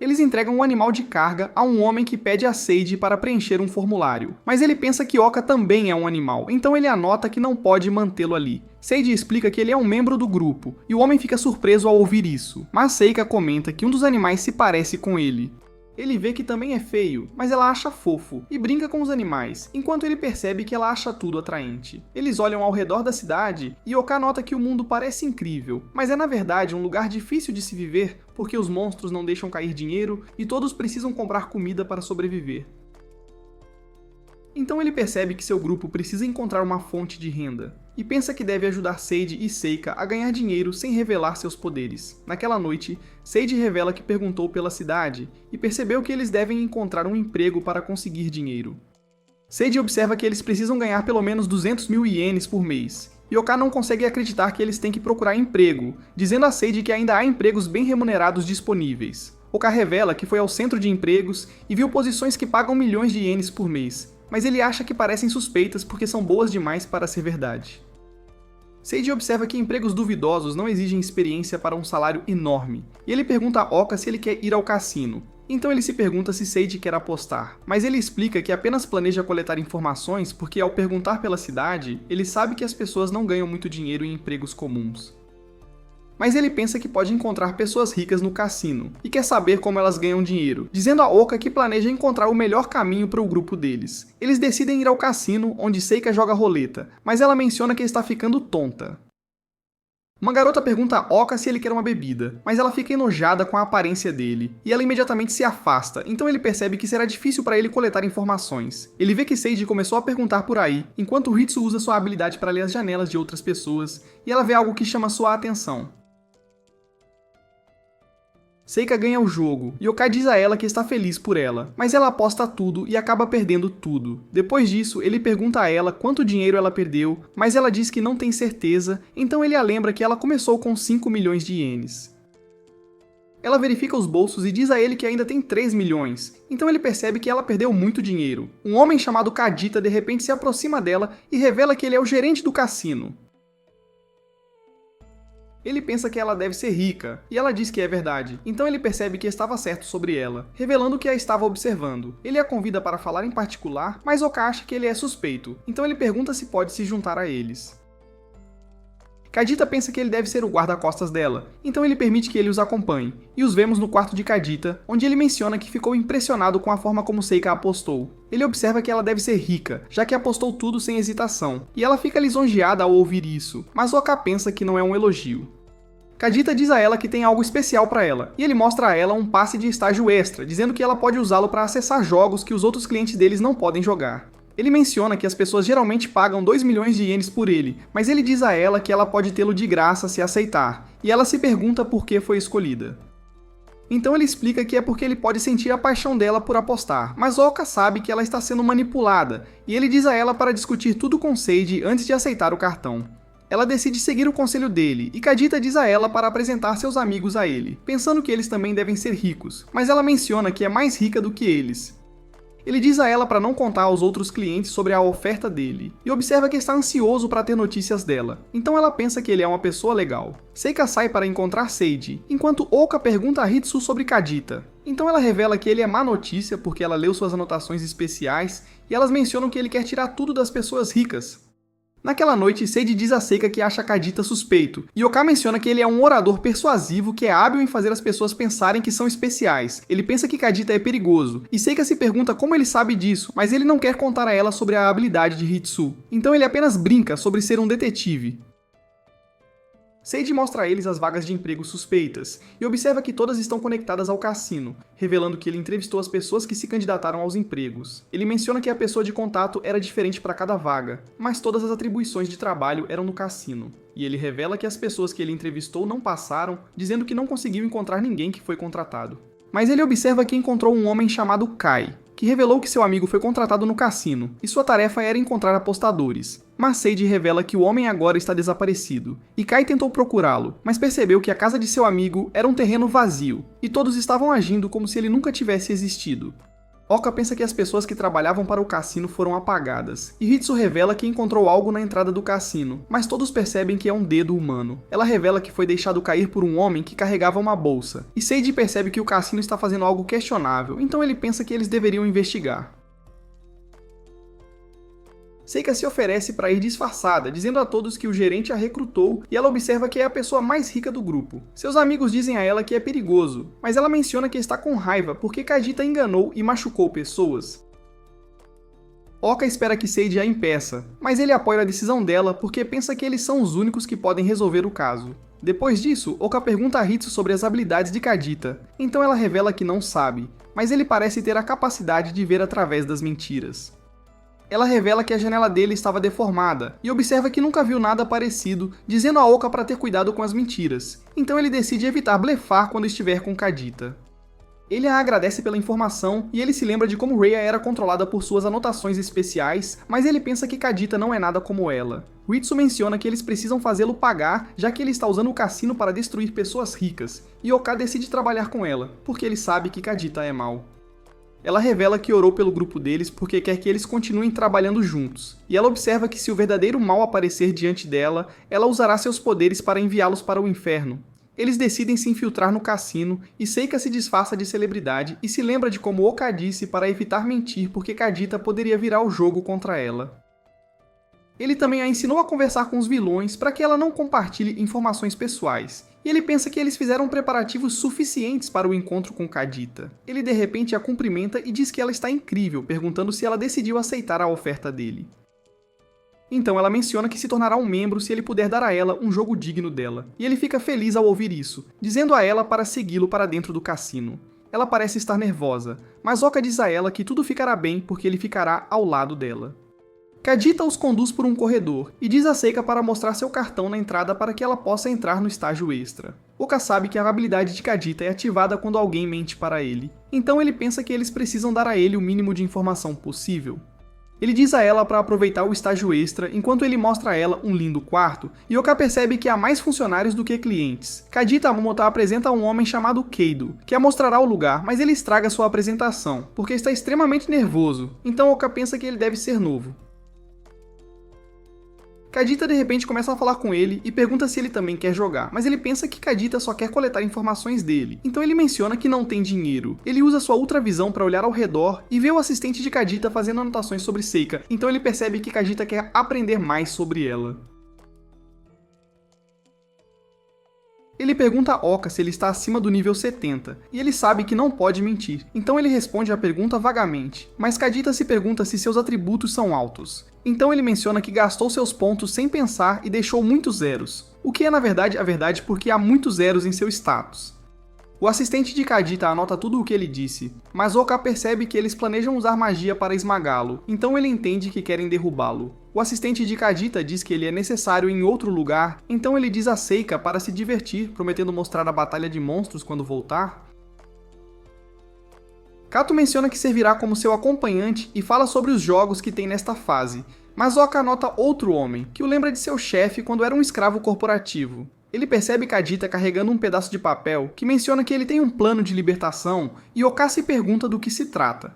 Eles entregam um animal de carga a um homem que pede a Seiji para preencher um formulário, mas ele pensa que Oka também é um animal, então ele anota que não pode mantê-lo ali. Seiji explica que ele é um membro do grupo, e o homem fica surpreso ao ouvir isso, mas Seika comenta que um dos animais se parece com ele. Ele vê que também é feio, mas ela acha fofo, e brinca com os animais, enquanto ele percebe que ela acha tudo atraente. Eles olham ao redor da cidade, e Oka nota que o mundo parece incrível, mas é na verdade um lugar difícil de se viver, porque os monstros não deixam cair dinheiro, e todos precisam comprar comida para sobreviver. Então ele percebe que seu grupo precisa encontrar uma fonte de renda, e pensa que deve ajudar Seiji e Seika a ganhar dinheiro sem revelar seus poderes. Naquela noite, Seiji revela que perguntou pela cidade, e percebeu que eles devem encontrar um emprego para conseguir dinheiro. Seiji observa que eles precisam ganhar pelo menos 200 mil ienes por mês, e Oka não consegue acreditar que eles têm que procurar emprego, dizendo a Seiji que ainda há empregos bem remunerados disponíveis. Oka revela que foi ao centro de empregos e viu posições que pagam milhões de ienes por mês, mas ele acha que parecem suspeitas porque são boas demais para ser verdade. Seiji observa que empregos duvidosos não exigem experiência para um salário enorme, e ele pergunta a Oka se ele quer ir ao cassino. Então ele se pergunta se Seiji quer apostar, mas ele explica que apenas planeja coletar informações porque ao perguntar pela cidade, ele sabe que as pessoas não ganham muito dinheiro em empregos comuns. Mas ele pensa que pode encontrar pessoas ricas no cassino, e quer saber como elas ganham dinheiro, dizendo a Oka que planeja encontrar o melhor caminho para o grupo deles. Eles decidem ir ao cassino, onde Seika joga roleta, mas ela menciona que está ficando tonta. Uma garota pergunta a Oka se ele quer uma bebida, mas ela fica enojada com a aparência dele, e ela imediatamente se afasta, então ele percebe que será difícil para ele coletar informações. Ele vê que Seiji começou a perguntar por aí, enquanto Hitsu usa sua habilidade para ler as janelas de outras pessoas, e ela vê algo que chama sua atenção. Seika ganha o jogo, e Oka diz a ela que está feliz por ela, mas ela aposta tudo e acaba perdendo tudo. Depois disso, ele pergunta a ela quanto dinheiro ela perdeu, mas ela diz que não tem certeza, então ele a lembra que ela começou com 5 milhões de ienes. Ela verifica os bolsos e diz a ele que ainda tem 3 milhões, então ele percebe que ela perdeu muito dinheiro. Um homem chamado Kadita de repente se aproxima dela e revela que ele é o gerente do cassino. Ele pensa que ela deve ser rica, e ela diz que é verdade, então ele percebe que estava certo sobre ela, revelando que a estava observando. Ele a convida para falar em particular, mas Oka acha que ele é suspeito, então ele pergunta se pode se juntar a eles. Kadita pensa que ele deve ser o guarda-costas dela, então ele permite que ele os acompanhe, e os vemos no quarto de Kadita, onde ele menciona que ficou impressionado com a forma como Seika apostou. Ele observa que ela deve ser rica, já que apostou tudo sem hesitação, e ela fica lisonjeada ao ouvir isso, mas Oka pensa que não é um elogio. Kadita diz a ela que tem algo especial para ela, e ele mostra a ela um passe de estágio extra, dizendo que ela pode usá-lo para acessar jogos que os outros clientes deles não podem jogar. Ele menciona que as pessoas geralmente pagam 2 milhões de ienes por ele, mas ele diz a ela que ela pode tê-lo de graça se aceitar, e ela se pergunta por que foi escolhida. Então ele explica que é porque ele pode sentir a paixão dela por apostar, mas Oka sabe que ela está sendo manipulada, e ele diz a ela para discutir tudo com Seiji antes de aceitar o cartão. Ela decide seguir o conselho dele, e Kadita diz a ela para apresentar seus amigos a ele, pensando que eles também devem ser ricos, mas ela menciona que é mais rica do que eles. Ele diz a ela para não contar aos outros clientes sobre a oferta dele, e observa que está ansioso para ter notícias dela, então ela pensa que ele é uma pessoa legal. Seika sai para encontrar Seiji, enquanto Oka pergunta a Hitsu sobre Kadita. Então ela revela que ele é má notícia porque ela leu suas anotações especiais, e elas mencionam que ele quer tirar tudo das pessoas ricas. Naquela noite, Seiji diz a Seika que acha Kadita suspeito, e Oka menciona que ele é um orador persuasivo que é hábil em fazer as pessoas pensarem que são especiais. Ele pensa que Kadita é perigoso, e Seika se pergunta como ele sabe disso, mas ele não quer contar a ela sobre a habilidade de Hitsu. Então ele apenas brinca sobre ser um detetive. Seiji mostra a eles as vagas de emprego suspeitas, e observa que todas estão conectadas ao cassino, revelando que ele entrevistou as pessoas que se candidataram aos empregos. Ele menciona que a pessoa de contato era diferente para cada vaga, mas todas as atribuições de trabalho eram no cassino. E ele revela que as pessoas que ele entrevistou não passaram, dizendo que não conseguiu encontrar ninguém que foi contratado. Mas ele observa que encontrou um homem chamado Kai, que revelou que seu amigo foi contratado no cassino, e sua tarefa era encontrar apostadores. Mas Seiji revela que o homem agora está desaparecido, e Kai tentou procurá-lo, mas percebeu que a casa de seu amigo era um terreno vazio, e todos estavam agindo como se ele nunca tivesse existido. Oka pensa que as pessoas que trabalhavam para o cassino foram apagadas, e Hitsu revela que encontrou algo na entrada do cassino, mas todos percebem que é um dedo humano. Ela revela que foi deixado cair por um homem que carregava uma bolsa, e Seiji percebe que o cassino está fazendo algo questionável, então ele pensa que eles deveriam investigar. Seika se oferece para ir disfarçada, dizendo a todos que o gerente a recrutou, e ela observa que é a pessoa mais rica do grupo. Seus amigos dizem a ela que é perigoso, mas ela menciona que está com raiva porque Kadita enganou e machucou pessoas. Oka espera que Seiji a impeça, mas ele apoia a decisão dela porque pensa que eles são os únicos que podem resolver o caso. Depois disso, Oka pergunta a Hitsu sobre as habilidades de Kadita, então ela revela que não sabe, mas ele parece ter a capacidade de ver através das mentiras. Ela revela que a janela dele estava deformada, e observa que nunca viu nada parecido, dizendo a Oka para ter cuidado com as mentiras. Então ele decide evitar blefar quando estiver com Kadita. Ele a agradece pela informação, e ele se lembra de como Rhea era controlada por suas anotações especiais, mas ele pensa que Kadita não é nada como ela. Ritsu menciona que eles precisam fazê-lo pagar, já que ele está usando o cassino para destruir pessoas ricas, e Oka decide trabalhar com ela, porque ele sabe que Kadita é mau. Ela revela que orou pelo grupo deles porque quer que eles continuem trabalhando juntos, e ela observa que se o verdadeiro mal aparecer diante dela, ela usará seus poderes para enviá-los para o inferno. Eles decidem se infiltrar no cassino, e Seika se disfarça de celebridade e se lembra de como Oka disse para evitar mentir porque Kadita poderia virar o jogo contra ela. Ele também a ensinou a conversar com os vilões para que ela não compartilhe informações pessoais, e ele pensa que eles fizeram preparativos suficientes para o encontro com Kadita. Ele de repente a cumprimenta e diz que ela está incrível, perguntando se ela decidiu aceitar a oferta dele. Então ela menciona que se tornará um membro se ele puder dar a ela um jogo digno dela, e ele fica feliz ao ouvir isso, dizendo a ela para segui-lo para dentro do cassino. Ela parece estar nervosa, mas Oka diz a ela que tudo ficará bem porque ele ficará ao lado dela. Kadita os conduz por um corredor e diz a Seika para mostrar seu cartão na entrada para que ela possa entrar no estágio extra. Oka sabe que a habilidade de Kadita é ativada quando alguém mente para ele, então ele pensa que eles precisam dar a ele o mínimo de informação possível. Ele diz a ela para aproveitar o estágio extra enquanto ele mostra a ela um lindo quarto, e Oka percebe que há mais funcionários do que clientes. Kadita Momota apresenta um homem chamado Keido, que a mostrará o lugar, mas ele estraga sua apresentação, porque está extremamente nervoso, então Oka pensa que ele deve ser novo. Kadita de repente começa a falar com ele e pergunta se ele também quer jogar, mas ele pensa que Kadita só quer coletar informações dele, então ele menciona que não tem dinheiro. Ele usa sua ultravisão para olhar ao redor e vê o assistente de Kadita fazendo anotações sobre Seika, então ele percebe que Kadita quer aprender mais sobre ela. Ele pergunta a Oka se ele está acima do nível 70, e ele sabe que não pode mentir, então ele responde a pergunta vagamente, mas Kadita se pergunta se seus atributos são altos. Então ele menciona que gastou seus pontos sem pensar e deixou muitos zeros, o que é na verdade a verdade porque há muitos zeros em seu status. O assistente de Kadita anota tudo o que ele disse, mas Oka percebe que eles planejam usar magia para esmagá-lo, então ele entende que querem derrubá-lo. O assistente de Kadita diz que ele é necessário em outro lugar, então ele diz a Seika para se divertir, prometendo mostrar a batalha de monstros quando voltar. Kato menciona que servirá como seu acompanhante e fala sobre os jogos que tem nesta fase, mas Oka nota outro homem, que o lembra de seu chefe quando era um escravo corporativo. Ele percebe Kadita carregando um pedaço de papel que menciona que ele tem um plano de libertação e Oka se pergunta do que se trata.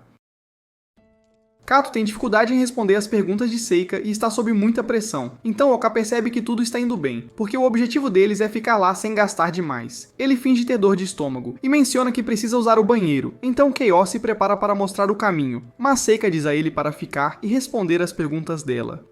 Kato tem dificuldade em responder as perguntas de Seika e está sob muita pressão, então Oka percebe que tudo está indo bem, porque o objetivo deles é ficar lá sem gastar demais. Ele finge ter dor de estômago e menciona que precisa usar o banheiro, então Keiō se prepara para mostrar o caminho, mas Seika diz a ele para ficar e responder as perguntas dela.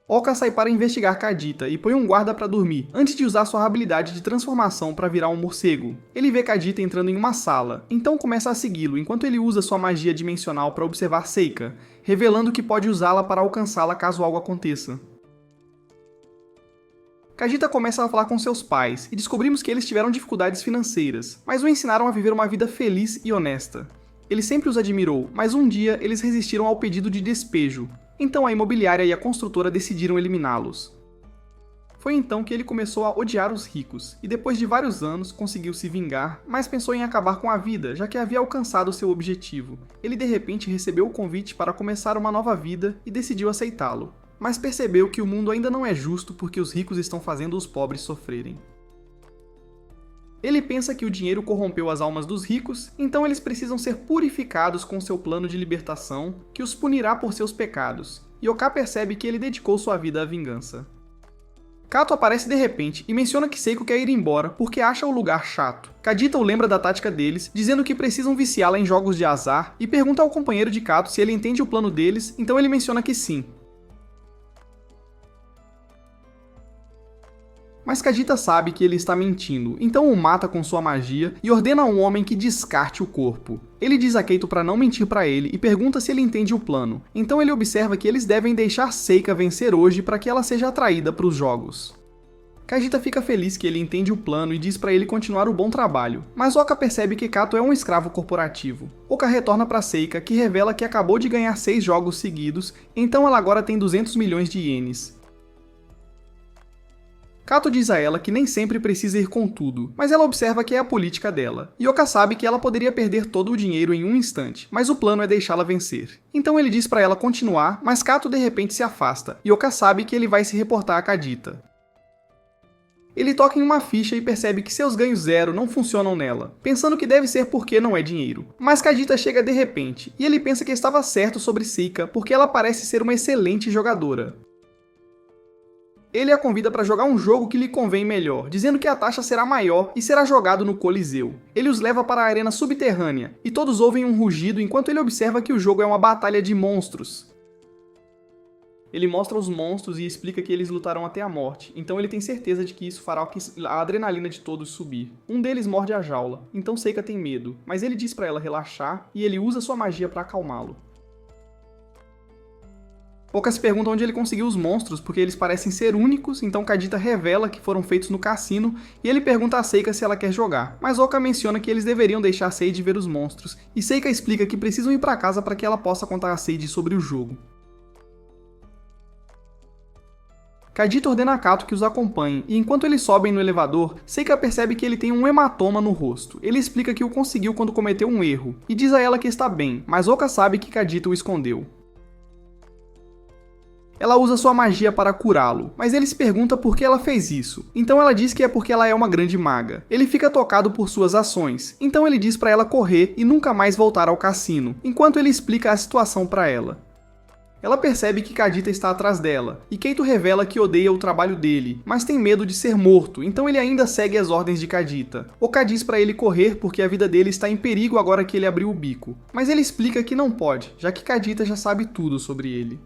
Oka sai para investigar Kadita e põe um guarda para dormir, antes de usar sua habilidade de transformação para virar um morcego. Ele vê Kadita entrando em uma sala, então começa a segui-lo enquanto ele usa sua magia dimensional para observar Seika, revelando que pode usá-la para alcançá-la caso algo aconteça. Kadita começa a falar com seus pais e descobrimos que eles tiveram dificuldades financeiras, mas o ensinaram a viver uma vida feliz e honesta. Ele sempre os admirou, mas um dia eles resistiram ao pedido de despejo. Então a imobiliária e a construtora decidiram eliminá-los. Foi então que ele começou a odiar os ricos, e depois de vários anos conseguiu se vingar, mas pensou em acabar com a vida, já que havia alcançado seu objetivo. Ele de repente recebeu o convite para começar uma nova vida e decidiu aceitá-lo, mas percebeu que o mundo ainda não é justo porque os ricos estão fazendo os pobres sofrerem. Ele pensa que o dinheiro corrompeu as almas dos ricos, então eles precisam ser purificados com seu plano de libertação, que os punirá por seus pecados, e Oka percebe que ele dedicou sua vida à vingança. Kato aparece de repente e menciona que Seiko quer ir embora porque acha o lugar chato. Kadita o lembra da tática deles, dizendo que precisam viciá-la em jogos de azar, e pergunta ao companheiro de Kato se ele entende o plano deles, então ele menciona que sim. Mas Kadita sabe que ele está mentindo, então o mata com sua magia e ordena a um homem que descarte o corpo. Ele diz a Keito para não mentir para ele e pergunta se ele entende o plano, então ele observa que eles devem deixar Seika vencer hoje para que ela seja atraída para os jogos. Kadita fica feliz que ele entende o plano e diz para ele continuar o bom trabalho, mas Oka percebe que Kato é um escravo corporativo. Oka retorna para Seika, que revela que acabou de ganhar 6 jogos seguidos, então ela agora tem 200 milhões de ienes. Kato diz a ela que nem sempre precisa ir com tudo, mas ela observa que é a política dela. E Oka sabe que ela poderia perder todo o dinheiro em um instante, mas o plano é deixá-la vencer. Então ele diz para ela continuar, mas Kato de repente se afasta, e Oka sabe que ele vai se reportar a Kadita. Ele toca em uma ficha e percebe que seus ganhos zero não funcionam nela, pensando que deve ser porque não é dinheiro. Mas Kadita chega de repente, e ele pensa que estava certo sobre Seika porque ela parece ser uma excelente jogadora. Ele a convida para jogar um jogo que lhe convém melhor, dizendo que a taxa será maior e será jogado no Coliseu. Ele os leva para a arena subterrânea, e todos ouvem um rugido enquanto ele observa que o jogo é uma batalha de monstros. Ele mostra os monstros e explica que eles lutarão até a morte, então ele tem certeza de que isso fará a adrenalina de todos subir. Um deles morde a jaula, então Seika tem medo, mas ele diz para ela relaxar e ele usa sua magia para acalmá-lo. Oka se pergunta onde ele conseguiu os monstros, porque eles parecem ser únicos, então Kadita revela que foram feitos no cassino, e ele pergunta a Seika se ela quer jogar, mas Oka menciona que eles deveriam deixar Seiji ver os monstros, e Seika explica que precisam ir para casa para que ela possa contar a Seiji sobre o jogo. Kadita ordena a Kato que os acompanhe, e enquanto eles sobem no elevador, Seika percebe que ele tem um hematoma no rosto. Ele explica que o conseguiu quando cometeu um erro, e diz a ela que está bem, mas Oka sabe que Kadita o escondeu. Ela usa sua magia para curá-lo, mas ele se pergunta por que ela fez isso. Então ela diz que é porque ela é uma grande maga. Ele fica tocado por suas ações, então ele diz para ela correr e nunca mais voltar ao cassino, enquanto ele explica a situação para ela. Ela percebe que Kadita está atrás dela, e Keito revela que odeia o trabalho dele, mas tem medo de ser morto, então ele ainda segue as ordens de Kadita. Oka diz para ele correr porque a vida dele está em perigo agora que ele abriu o bico, mas ele explica que não pode, já que Kadita já sabe tudo sobre ele.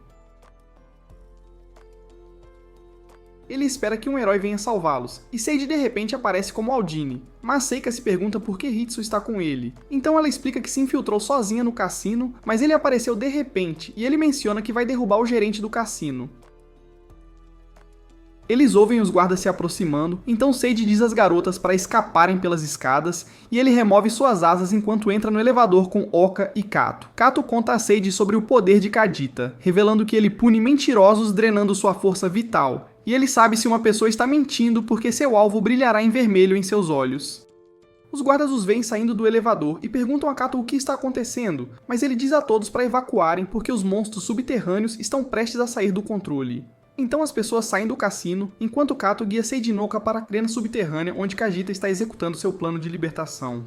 Ele espera que um herói venha salvá-los, e Seiji de repente aparece como Aldine, mas Seika se pergunta por que Hitsu está com ele. Então ela explica que se infiltrou sozinha no cassino, mas ele apareceu de repente, e ele menciona que vai derrubar o gerente do cassino. Eles ouvem os guardas se aproximando, então Seiji diz às garotas para escaparem pelas escadas, e ele remove suas asas enquanto entra no elevador com Oka e Kato. Kato conta a Seiji sobre o poder de Kadita, revelando que ele pune mentirosos drenando sua força vital, e ele sabe se uma pessoa está mentindo porque seu alvo brilhará em vermelho em seus olhos. Os guardas os veem saindo do elevador e perguntam a Kato o que está acontecendo, mas ele diz a todos para evacuarem porque os monstros subterrâneos estão prestes a sair do controle. Então as pessoas saem do cassino, enquanto Kato guia Seijinoka para a arena subterrânea onde Kadita está executando seu plano de libertação.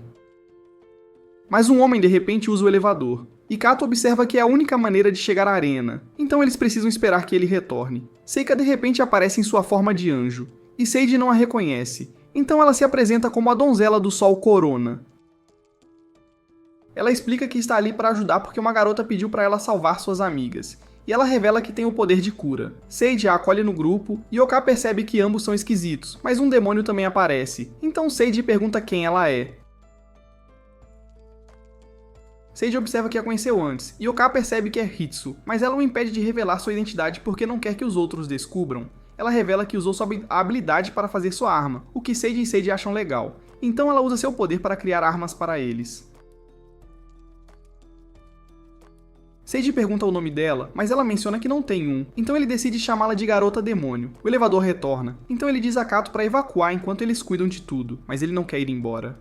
Mas um homem de repente usa o elevador, e Kato observa que é a única maneira de chegar à arena, então eles precisam esperar que ele retorne. Seika de repente aparece em sua forma de anjo, e Seiji não a reconhece, então ela se apresenta como a donzela do sol Corona. Ela explica que está ali para ajudar porque uma garota pediu para ela salvar suas amigas, e ela revela que tem o poder de cura. Seiji a acolhe no grupo, e Oka percebe que ambos são esquisitos, mas um demônio também aparece, então Seiji pergunta quem ela é. Seiji observa que a conheceu antes, e Oka percebe que é Hitsu, mas ela o impede de revelar sua identidade porque não quer que os outros descubram. Ela revela que usou sua habilidade para fazer sua arma, o que Seiji e Seiji acham legal, então ela usa seu poder para criar armas para eles. Seiji pergunta o nome dela, mas ela menciona que não tem um, então ele decide chamá-la de Garota Demônio. O elevador retorna, então ele diz a Kato para evacuar enquanto eles cuidam de tudo, mas ele não quer ir embora.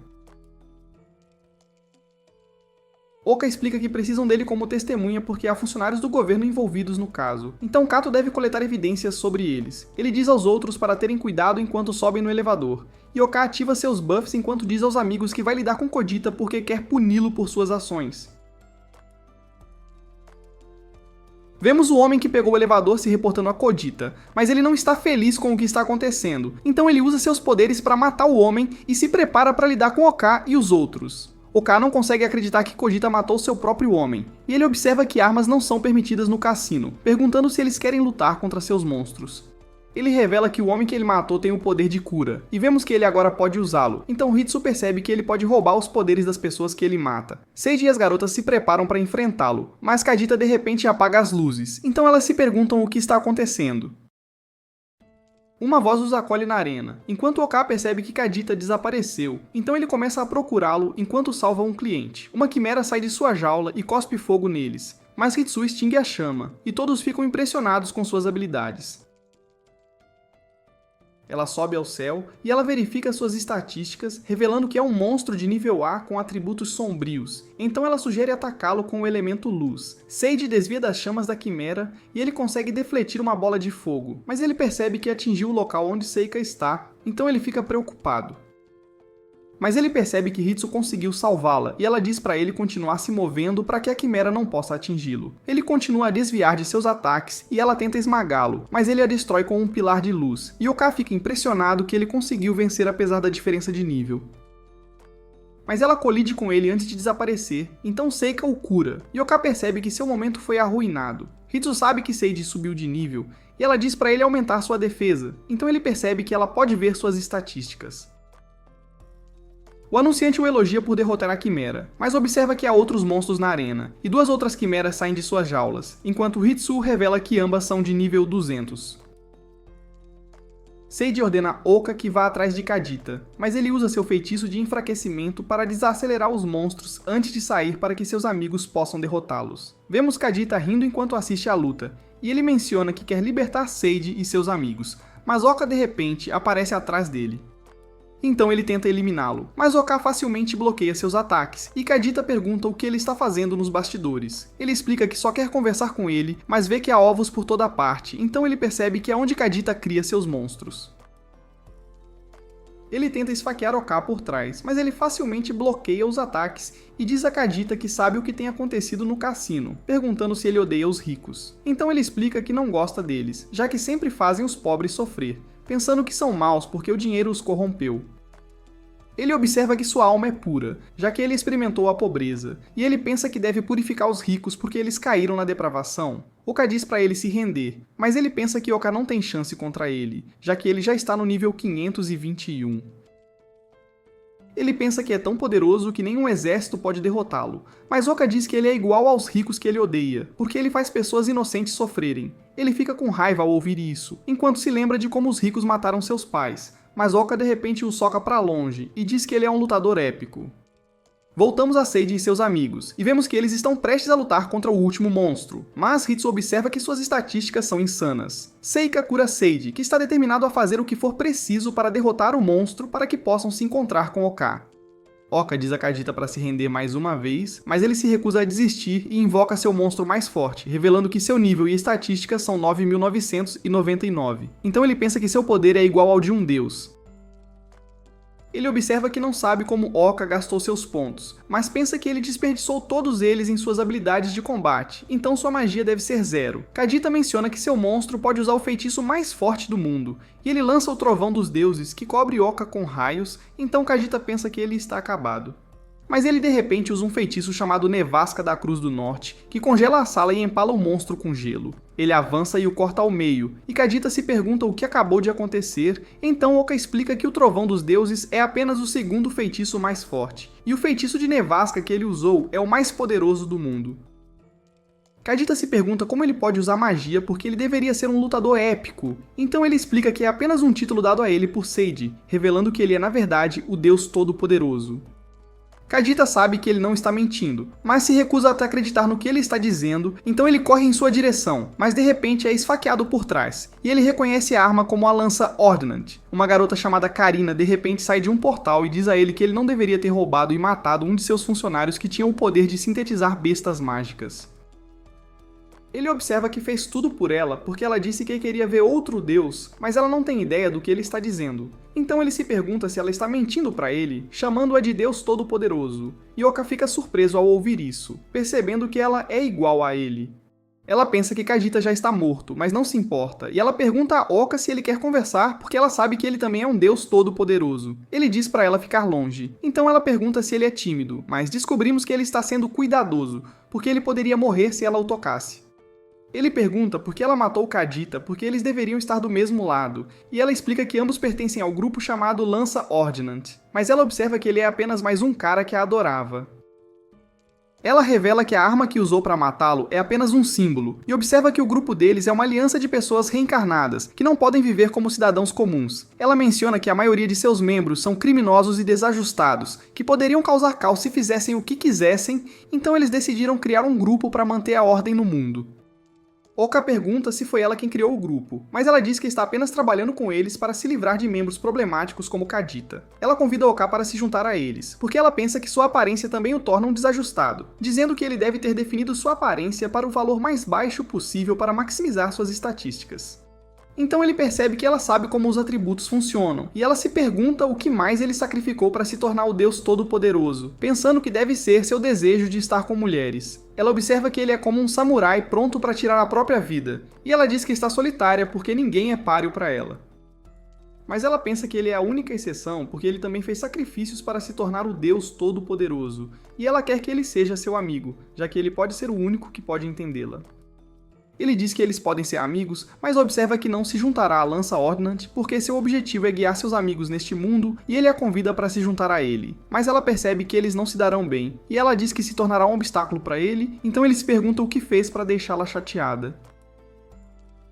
Oka explica que precisam dele como testemunha porque há funcionários do governo envolvidos no caso, então Kato deve coletar evidências sobre eles. Ele diz aos outros para terem cuidado enquanto sobem no elevador, e Oka ativa seus buffs enquanto diz aos amigos que vai lidar com Kodita porque quer puni-lo por suas ações. Vemos o homem que pegou o elevador se reportando a Kodita, mas ele não está feliz com o que está acontecendo, então ele usa seus poderes para matar o homem e se prepara para lidar com Oka e os outros. Oka não consegue acreditar que Kodita matou seu próprio homem, e ele observa que armas não são permitidas no cassino, perguntando se eles querem lutar contra seus monstros. Ele revela que o homem que ele matou tem o poder de cura, e vemos que ele agora pode usá-lo, então Hitsu percebe que ele pode roubar os poderes das pessoas que ele mata. Seiji e as garotas se preparam para enfrentá-lo, mas Kadita de repente apaga as luzes, então elas se perguntam o que está acontecendo. Uma voz os acolhe na arena, enquanto Oka percebe que Kadita desapareceu, então ele começa a procurá-lo enquanto salva um cliente. Uma quimera sai de sua jaula e cospe fogo neles, mas Hitsu extingue a chama, e todos ficam impressionados com suas habilidades. Ela sobe ao céu e ela verifica suas estatísticas, revelando que é um monstro de nível A com atributos sombrios, então ela sugere atacá-lo com o elemento luz. Seiji desvia das chamas da quimera e ele consegue defletir uma bola de fogo, mas ele percebe que atingiu o local onde Seika está, então ele fica preocupado. Mas ele percebe que Hitsu conseguiu salvá-la e ela diz para ele continuar se movendo para que a quimera não possa atingi-lo. Ele continua a desviar de seus ataques e ela tenta esmagá-lo, mas ele a destrói com um pilar de luz, e Oka fica impressionado que ele conseguiu vencer apesar da diferença de nível. Mas ela colide com ele antes de desaparecer, então Seika o cura, e Oka percebe que seu momento foi arruinado. Hitsu sabe que Seiji subiu de nível, e ela diz para ele aumentar sua defesa, então ele percebe que ela pode ver suas estatísticas. O anunciante o elogia por derrotar a quimera, mas observa que há outros monstros na arena, e duas outras quimeras saem de suas jaulas, enquanto Hitsu revela que ambas são de nível 200. Seiji ordena Oka que vá atrás de Kadita, mas ele usa seu feitiço de enfraquecimento para desacelerar os monstros antes de sair para que seus amigos possam derrotá-los. Vemos Kadita rindo enquanto assiste à luta, e ele menciona que quer libertar Seiji e seus amigos, mas Oka de repente aparece atrás dele. Então ele tenta eliminá-lo, mas Oka facilmente bloqueia seus ataques, e Kadita pergunta o que ele está fazendo nos bastidores. Ele explica que só quer conversar com ele, mas vê que há ovos por toda parte, então ele percebe que é onde Kadita cria seus monstros. Ele tenta esfaquear Oka por trás, mas ele facilmente bloqueia os ataques e diz a Kadita que sabe o que tem acontecido no cassino, perguntando se ele odeia os ricos. Então ele explica que não gosta deles, já que sempre fazem os pobres sofrer, pensando que são maus porque o dinheiro os corrompeu. Ele observa que sua alma é pura, já que ele experimentou a pobreza, e ele pensa que deve purificar os ricos porque eles caíram na depravação. Oka diz para ele se render, mas ele pensa que Oka não tem chance contra ele, já que ele já está no nível 521. Ele pensa que é tão poderoso que nenhum exército pode derrotá-lo, mas Oka diz que ele é igual aos ricos que ele odeia, porque ele faz pessoas inocentes sofrerem. Ele fica com raiva ao ouvir isso, enquanto se lembra de como os ricos mataram seus pais, mas Oka de repente o soca para longe e diz que ele é um lutador épico. Voltamos a Seiji e seus amigos, e vemos que eles estão prestes a lutar contra o último monstro, mas Hitsu observa que suas estatísticas são insanas. Seika cura Seiji, que está determinado a fazer o que for preciso para derrotar o monstro para que possam se encontrar com Oka. Oka diz a Kadita para se render mais uma vez, mas ele se recusa a desistir e invoca seu monstro mais forte, revelando que seu nível e estatísticas são 9.999. Então ele pensa que seu poder é igual ao de um deus. Ele observa que não sabe como Oka gastou seus pontos, mas pensa que ele desperdiçou todos eles em suas habilidades de combate, então sua magia deve ser 0. Kadita menciona que seu monstro pode usar o feitiço mais forte do mundo, e ele lança o trovão dos deuses que cobre Oka com raios, então Kadita pensa que ele está acabado. Mas ele de repente usa um feitiço chamado Nevasca da Cruz do Norte, que congela a sala e empala o monstro com gelo. Ele avança e o corta ao meio, e Kadita se pergunta o que acabou de acontecer, então Oka explica que o Trovão dos Deuses é apenas o segundo feitiço mais forte, e o feitiço de Nevasca que ele usou é o mais poderoso do mundo. Kadita se pergunta como ele pode usar magia porque ele deveria ser um lutador épico, então ele explica que é apenas um título dado a ele por Seiji, revelando que ele é na verdade o Deus Todo-Poderoso. Kadita sabe que ele não está mentindo, mas se recusa a acreditar no que ele está dizendo, então ele corre em sua direção, mas de repente é esfaqueado por trás, e ele reconhece a arma como a lança Ordnant. Uma garota chamada Karina de repente sai de um portal e diz a ele que ele não deveria ter roubado e matado um de seus funcionários que tinha o poder de sintetizar bestas mágicas. Ele observa que fez tudo por ela porque ela disse que queria ver outro deus, mas ela não tem ideia do que ele está dizendo. Então ele se pergunta se ela está mentindo para ele, chamando-a de Deus Todo-Poderoso. E Oka fica surpreso ao ouvir isso, percebendo que ela é igual a ele. Ela pensa que Kadita já está morto, mas não se importa, e ela pergunta a Oka se ele quer conversar porque ela sabe que ele também é um Deus Todo-Poderoso. Ele diz para ela ficar longe, então ela pergunta se ele é tímido, mas descobrimos que ele está sendo cuidadoso, porque ele poderia morrer se ela o tocasse. Ele pergunta por que ela matou Kadita, porque eles deveriam estar do mesmo lado, e ela explica que ambos pertencem ao grupo chamado Lança Ordnant, mas ela observa que ele é apenas mais um cara que a adorava. Ela revela que a arma que usou para matá-lo é apenas um símbolo, e observa que o grupo deles é uma aliança de pessoas reencarnadas, que não podem viver como cidadãos comuns. Ela menciona que a maioria de seus membros são criminosos e desajustados, que poderiam causar caos se fizessem o que quisessem, então eles decidiram criar um grupo para manter a ordem no mundo. Oka pergunta se foi ela quem criou o grupo, mas ela diz que está apenas trabalhando com eles para se livrar de membros problemáticos como Kadita. Ela convida Oka para se juntar a eles, porque ela pensa que sua aparência também o torna um desajustado, dizendo que ele deve ter definido sua aparência para o valor mais baixo possível para maximizar suas estatísticas. Então ele percebe que ela sabe como os atributos funcionam, e ela se pergunta o que mais ele sacrificou para se tornar o Deus Todo-Poderoso, pensando que deve ser seu desejo de estar com mulheres. Ela observa que ele é como um samurai pronto para tirar a própria vida, e ela diz que está solitária porque ninguém é páreo para ela. Mas ela pensa que ele é a única exceção porque ele também fez sacrifícios para se tornar o Deus Todo-Poderoso, e ela quer que ele seja seu amigo, já que ele pode ser o único que pode entendê-la. Ele diz que eles podem ser amigos, mas observa que não se juntará à Lança Ordnant porque seu objetivo é guiar seus amigos neste mundo e ele a convida para se juntar a ele. Mas ela percebe que eles não se darão bem, e ela diz que se tornará um obstáculo para ele, então ele se pergunta o que fez para deixá-la chateada.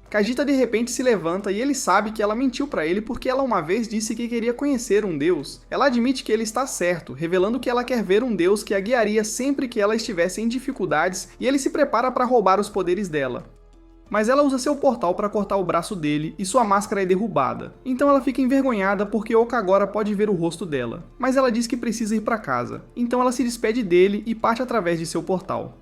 Kadita de repente se levanta e ele sabe que ela mentiu para ele porque ela uma vez disse que queria conhecer um deus. Ela admite que ele está certo, revelando que ela quer ver um deus que a guiaria sempre que ela estivesse em dificuldades, e ele se prepara para roubar os poderes dela. mas ela usa seu portal para cortar o braço dele e sua máscara é derrubada. Então ela fica envergonhada porque Oka agora pode ver o rosto dela, mas ela diz que precisa ir para casa. Então ela se despede dele e parte através de seu portal.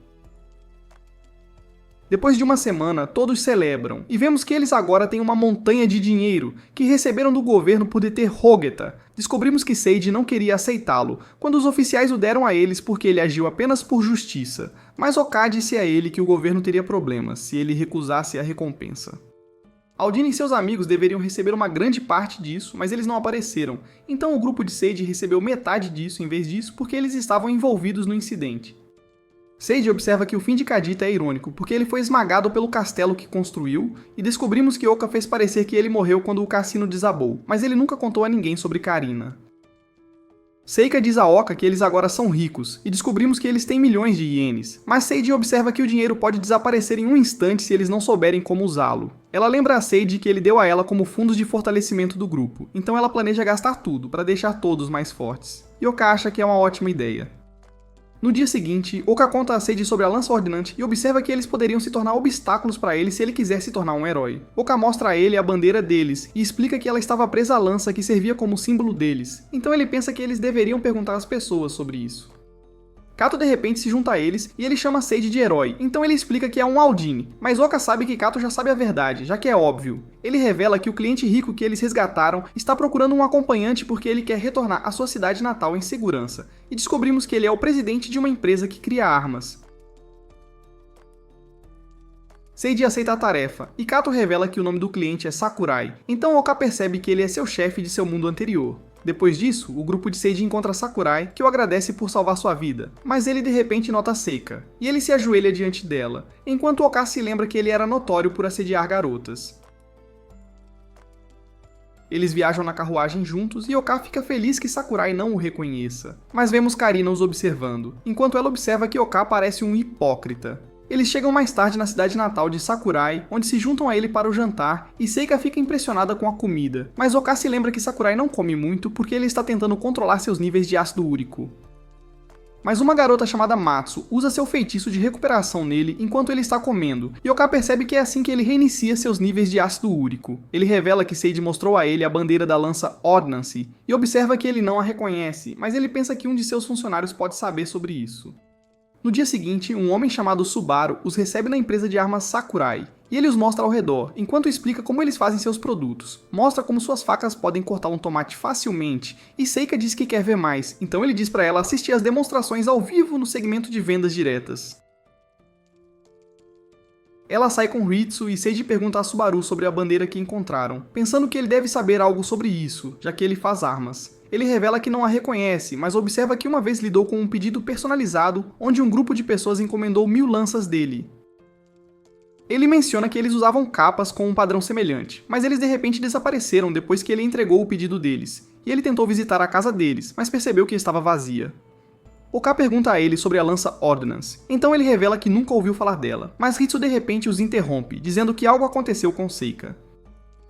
Depois de uma semana, todos celebram, e vemos que eles agora têm uma montanha de dinheiro, que receberam do governo por deter Rogeta. Descobrimos que Sage não queria aceitá-lo, quando os oficiais o deram a eles porque ele agiu apenas por justiça, mas Oka disse a ele que o governo teria problemas se ele recusasse a recompensa. Aldine e seus amigos deveriam receber uma grande parte disso, mas eles não apareceram, então o grupo de Sage recebeu metade disso em vez disso porque eles estavam envolvidos no incidente. Sage observa que o fim de Kadita é irônico, porque ele foi esmagado pelo castelo que construiu, e descobrimos que Oka fez parecer que ele morreu quando o cassino desabou, mas ele nunca contou a ninguém sobre Karina. Seika diz a Oka que eles agora são ricos, e descobrimos que eles têm milhões de ienes, mas Sage observa que o dinheiro pode desaparecer em um instante se eles não souberem como usá-lo. Ela lembra a Sage que ele deu a ela como fundos de fortalecimento do grupo, então ela planeja gastar tudo para deixar todos mais fortes. E Oka acha que é uma ótima ideia. No dia seguinte, Oka conta a Sage sobre a lança ordinante e observa que eles poderiam se tornar obstáculos para ele se ele quiser se tornar um herói. Oka mostra a ele a bandeira deles e explica que ela estava presa à lança que servia como símbolo deles, então ele pensa que eles deveriam perguntar às pessoas sobre isso. Kato de repente se junta a eles e ele chama Sage de herói, então ele explica que é um Aldine, mas Oka sabe que Kato já sabe a verdade, já que é óbvio. Ele revela que o cliente rico que eles resgataram está procurando um acompanhante porque ele quer retornar à sua cidade natal em segurança, e descobrimos que ele é o presidente de uma empresa que cria armas. Sage aceita a tarefa, e Kato revela que o nome do cliente é Sakurai, então Oka percebe que ele é seu chefe de seu mundo anterior. Depois disso, o grupo de Sage encontra Sakurai, que o agradece por salvar sua vida, mas ele de repente nota Seika, e ele se ajoelha diante dela, enquanto Oka se lembra que ele era notório por assediar garotas. Eles viajam na carruagem juntos e Oka fica feliz que Sakurai não o reconheça, mas vemos Karina os observando, enquanto ela observa que Oka parece um hipócrita. Eles chegam mais tarde na cidade natal de Sakurai, onde se juntam a ele para o jantar, e Seika fica impressionada com a comida, mas Oka se lembra que Sakurai não come muito porque ele está tentando controlar seus níveis de ácido úrico. Mas uma garota chamada Matsu usa seu feitiço de recuperação nele enquanto ele está comendo, e Oka percebe que é assim que ele reinicia seus níveis de ácido úrico. Ele revela que Sage mostrou a ele a bandeira da lança Ordnance, e observa que ele não a reconhece, mas ele pensa que um de seus funcionários pode saber sobre isso. No dia seguinte, um homem chamado Subaru os recebe na empresa de armas Sakurai, e ele os mostra ao redor, enquanto explica como eles fazem seus produtos. Mostra como suas facas podem cortar um tomate facilmente, e Seika diz que quer ver mais, então ele diz para ela assistir às demonstrações ao vivo no segmento de vendas diretas. Ela sai com Ritsu e Sage pergunta a Subaru sobre a bandeira que encontraram, pensando que ele deve saber algo sobre isso, já que ele faz armas. Ele revela que não a reconhece, mas observa que uma vez lidou com um pedido personalizado, onde um grupo de pessoas encomendou 1000 lanças dele. Ele menciona que eles usavam capas com um padrão semelhante, mas eles de repente desapareceram depois que ele entregou o pedido deles, e ele tentou visitar a casa deles, mas percebeu que estava vazia. Oka pergunta a ele sobre a lança Ordnance, então ele revela que nunca ouviu falar dela, mas Ritsu de repente os interrompe, dizendo que algo aconteceu com Seika.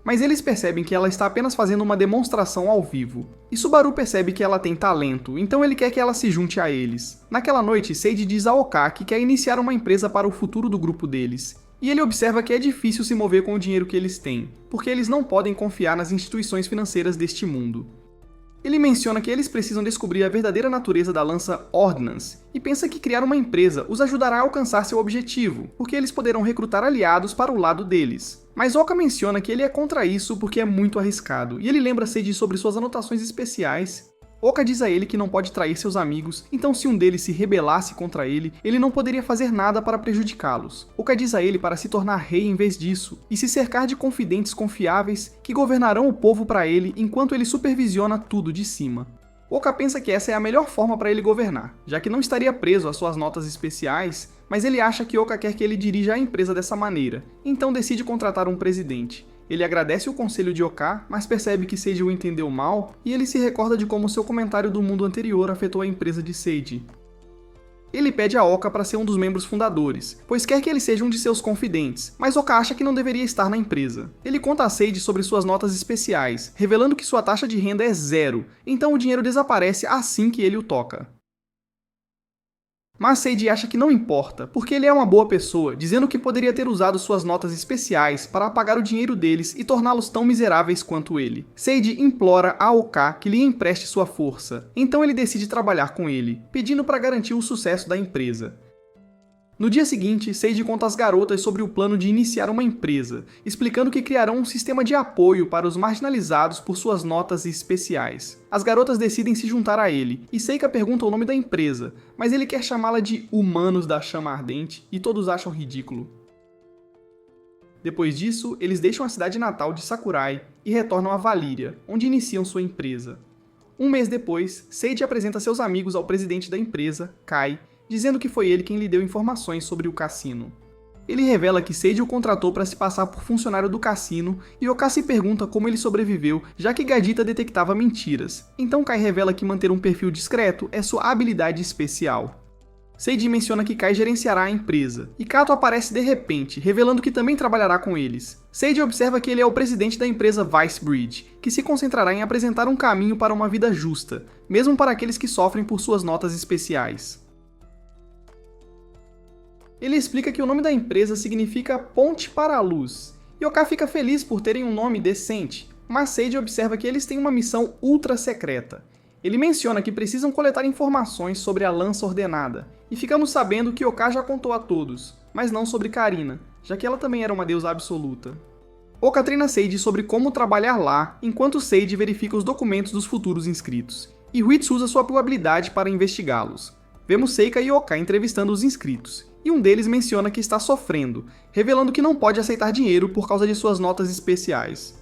Mas eles percebem que ela está apenas fazendo uma demonstração ao vivo. E Subaru percebe que ela tem talento, então ele quer que ela se junte a eles. Naquela noite, Sage diz a Oka que quer iniciar uma empresa para o futuro do grupo deles. E ele observa que é difícil se mover com o dinheiro que eles têm, porque eles não podem confiar nas instituições financeiras deste mundo. Ele menciona que eles precisam descobrir a verdadeira natureza da lança Ordnance, e pensa que criar uma empresa os ajudará a alcançar seu objetivo, porque eles poderão recrutar aliados para o lado deles. Mas Oka menciona que ele é contra isso porque é muito arriscado, e ele lembra Sage sobre suas anotações especiais. Oka diz a ele que não pode trair seus amigos, então se um deles se rebelasse contra ele, ele não poderia fazer nada para prejudicá-los. Oka diz a ele para se tornar rei em vez disso, e se cercar de confidentes confiáveis que governarão o povo para ele enquanto ele supervisiona tudo de cima. Oka pensa que essa é a melhor forma para ele governar, já que não estaria preso às suas notas especiais, mas ele acha que Oka quer que ele dirija a empresa dessa maneira, então decide contratar um presidente. Ele agradece o conselho de Oka, mas percebe que Sage o entendeu mal, e ele se recorda de como seu comentário do mundo anterior afetou a empresa de Sage. Ele pede a Oka para ser um dos membros fundadores, pois quer que ele seja um de seus confidentes, mas Oka acha que não deveria estar na empresa. Ele conta a Sage sobre suas notas especiais, revelando que sua taxa de renda é 0, então o dinheiro desaparece assim que ele o toca. Mas Seiji acha que não importa, porque ele é uma boa pessoa, dizendo que poderia ter usado suas notas especiais para apagar o dinheiro deles e torná-los tão miseráveis quanto ele. Seiji implora a Oka que lhe empreste sua força, então ele decide trabalhar com ele, pedindo para garantir o sucesso da empresa. No dia seguinte, Seiji conta às garotas sobre o plano de iniciar uma empresa, explicando que criarão um sistema de apoio para os marginalizados por suas notas especiais. As garotas decidem se juntar a ele, e Seika pergunta o nome da empresa, mas ele quer chamá-la de Humanos da Chama Ardente, e todos acham ridículo. Depois disso, eles deixam a cidade natal de Sakurai e retornam a Valíria, onde iniciam sua empresa. Um mês depois, Seiji apresenta seus amigos ao presidente da empresa, Kai, dizendo que foi ele quem lhe deu informações sobre o cassino. Ele revela que Seiji o contratou para se passar por funcionário do cassino e Oka se pergunta como ele sobreviveu, já que Gadita detectava mentiras. Então Kai revela que manter um perfil discreto é sua habilidade especial. Seiji menciona que Kai gerenciará a empresa, e Kato aparece de repente, revelando que também trabalhará com eles. Seiji observa que ele é o presidente da empresa Vice Bridge, que se concentrará em apresentar um caminho para uma vida justa, mesmo para aqueles que sofrem por suas notas especiais. Ele explica que o nome da empresa significa Ponte para a Luz, e Oka fica feliz por terem um nome decente, mas Seiji observa que eles têm uma missão ultra secreta. Ele menciona que precisam coletar informações sobre a Lança Ordenada, e ficamos sabendo que Oka já contou a todos, mas não sobre Karina, já que ela também era uma deusa absoluta. Oka treina Seiji sobre como trabalhar lá, enquanto Seiji verifica os documentos dos futuros inscritos, e Ritsu usa sua habilidade para investigá-los. Vemos Seika e Oka entrevistando os inscritos, e um deles menciona que está sofrendo, revelando que não pode aceitar dinheiro por causa de suas notas especiais.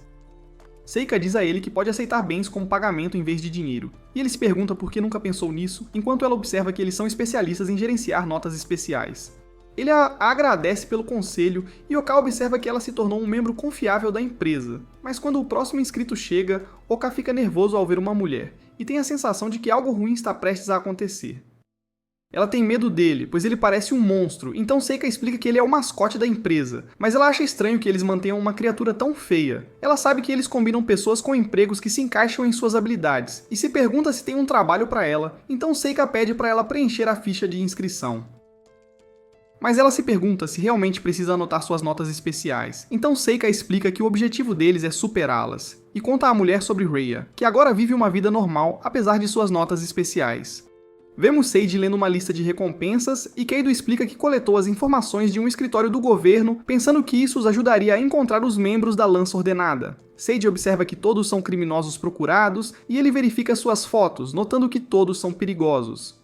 Seika diz a ele que pode aceitar bens como pagamento em vez de dinheiro, e ele se pergunta por que nunca pensou nisso, enquanto ela observa que eles são especialistas em gerenciar notas especiais. Ele a agradece pelo conselho e Oka observa que ela se tornou um membro confiável da empresa, mas quando o próximo inscrito chega, Oka fica nervoso ao ver uma mulher, e tem a sensação de que algo ruim está prestes a acontecer. Ela tem medo dele, pois ele parece um monstro, então Seika explica que ele é o mascote da empresa, mas ela acha estranho que eles mantenham uma criatura tão feia. Ela sabe que eles combinam pessoas com empregos que se encaixam em suas habilidades, e se pergunta se tem um trabalho para ela, então Seika pede para ela preencher a ficha de inscrição. Mas ela se pergunta se realmente precisa anotar suas notas especiais, então Seika explica que o objetivo deles é superá-las, e conta à mulher sobre Rhea, que agora vive uma vida normal apesar de suas notas especiais. Vemos Seiji lendo uma lista de recompensas e Keido explica que coletou as informações de um escritório do governo, pensando que isso os ajudaria a encontrar os membros da Lança Ordenada. Seiji observa que todos são criminosos procurados e ele verifica suas fotos, notando que todos são perigosos.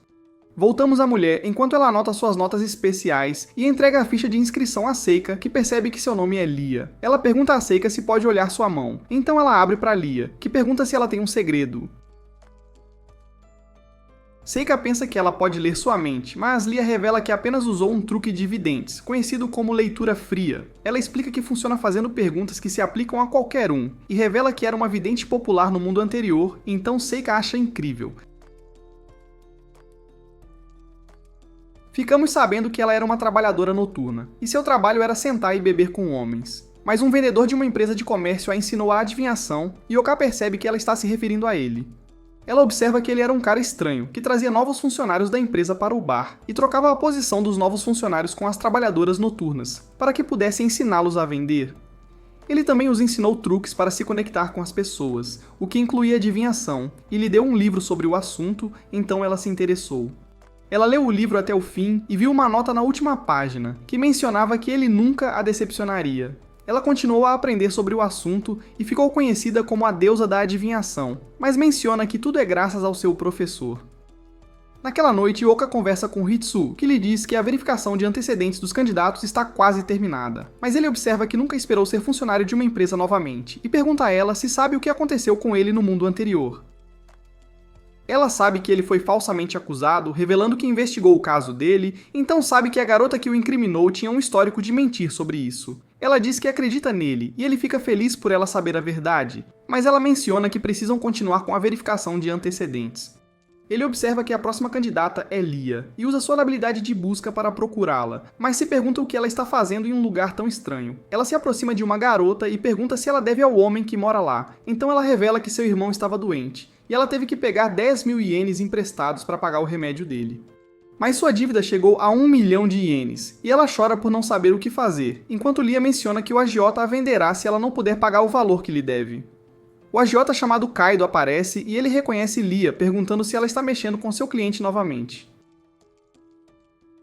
Voltamos à mulher enquanto ela anota suas notas especiais e entrega a ficha de inscrição a Seika, que percebe que seu nome é Lia. Ela pergunta a Seika se pode olhar sua mão, então ela abre para Lia, que pergunta se ela tem um segredo. Seika pensa que ela pode ler sua mente, mas Lia revela que apenas usou um truque de videntes, conhecido como leitura fria. Ela explica que funciona fazendo perguntas que se aplicam a qualquer um, e revela que era uma vidente popular no mundo anterior, então Seika acha incrível. Ficamos sabendo que ela era uma trabalhadora noturna, e seu trabalho era sentar e beber com homens. Mas um vendedor de uma empresa de comércio a ensinou a adivinhação, e Oka percebe que ela está se referindo a ele. Ela observa que ele era um cara estranho, que trazia novos funcionários da empresa para o bar e trocava a posição dos novos funcionários com as trabalhadoras noturnas, para que pudesse ensiná-los a vender. Ele também os ensinou truques para se conectar com as pessoas, o que incluía adivinhação, e lhe deu um livro sobre o assunto, então ela se interessou. Ela leu o livro até o fim e viu uma nota na última página, que mencionava que ele nunca a decepcionaria. Ela continuou a aprender sobre o assunto e ficou conhecida como a deusa da adivinhação, mas menciona que tudo é graças ao seu professor. Naquela noite, Oka conversa com Ritsu, que lhe diz que a verificação de antecedentes dos candidatos está quase terminada, mas ele observa que nunca esperou ser funcionário de uma empresa novamente, e pergunta a ela se sabe o que aconteceu com ele no mundo anterior. Ela sabe que ele foi falsamente acusado, revelando que investigou o caso dele, então sabe que a garota que o incriminou tinha um histórico de mentir sobre isso. Ela diz que acredita nele, e ele fica feliz por ela saber a verdade, mas ela menciona que precisam continuar com a verificação de antecedentes. Ele observa que a próxima candidata é Lia, e usa sua habilidade de busca para procurá-la, mas se pergunta o que ela está fazendo em um lugar tão estranho. Ela se aproxima de uma garota e pergunta se ela deve ao homem que mora lá, então ela revela que seu irmão estava doente, e ela teve que pegar 10.000 ienes emprestados para pagar o remédio dele. mas sua dívida chegou a 1 milhão de ienes, e ela chora por não saber o que fazer, enquanto Lia menciona que o agiota a venderá se ela não puder pagar o valor que lhe deve. O agiota chamado Kaido aparece e ele reconhece Lia, perguntando se ela está mexendo com seu cliente novamente.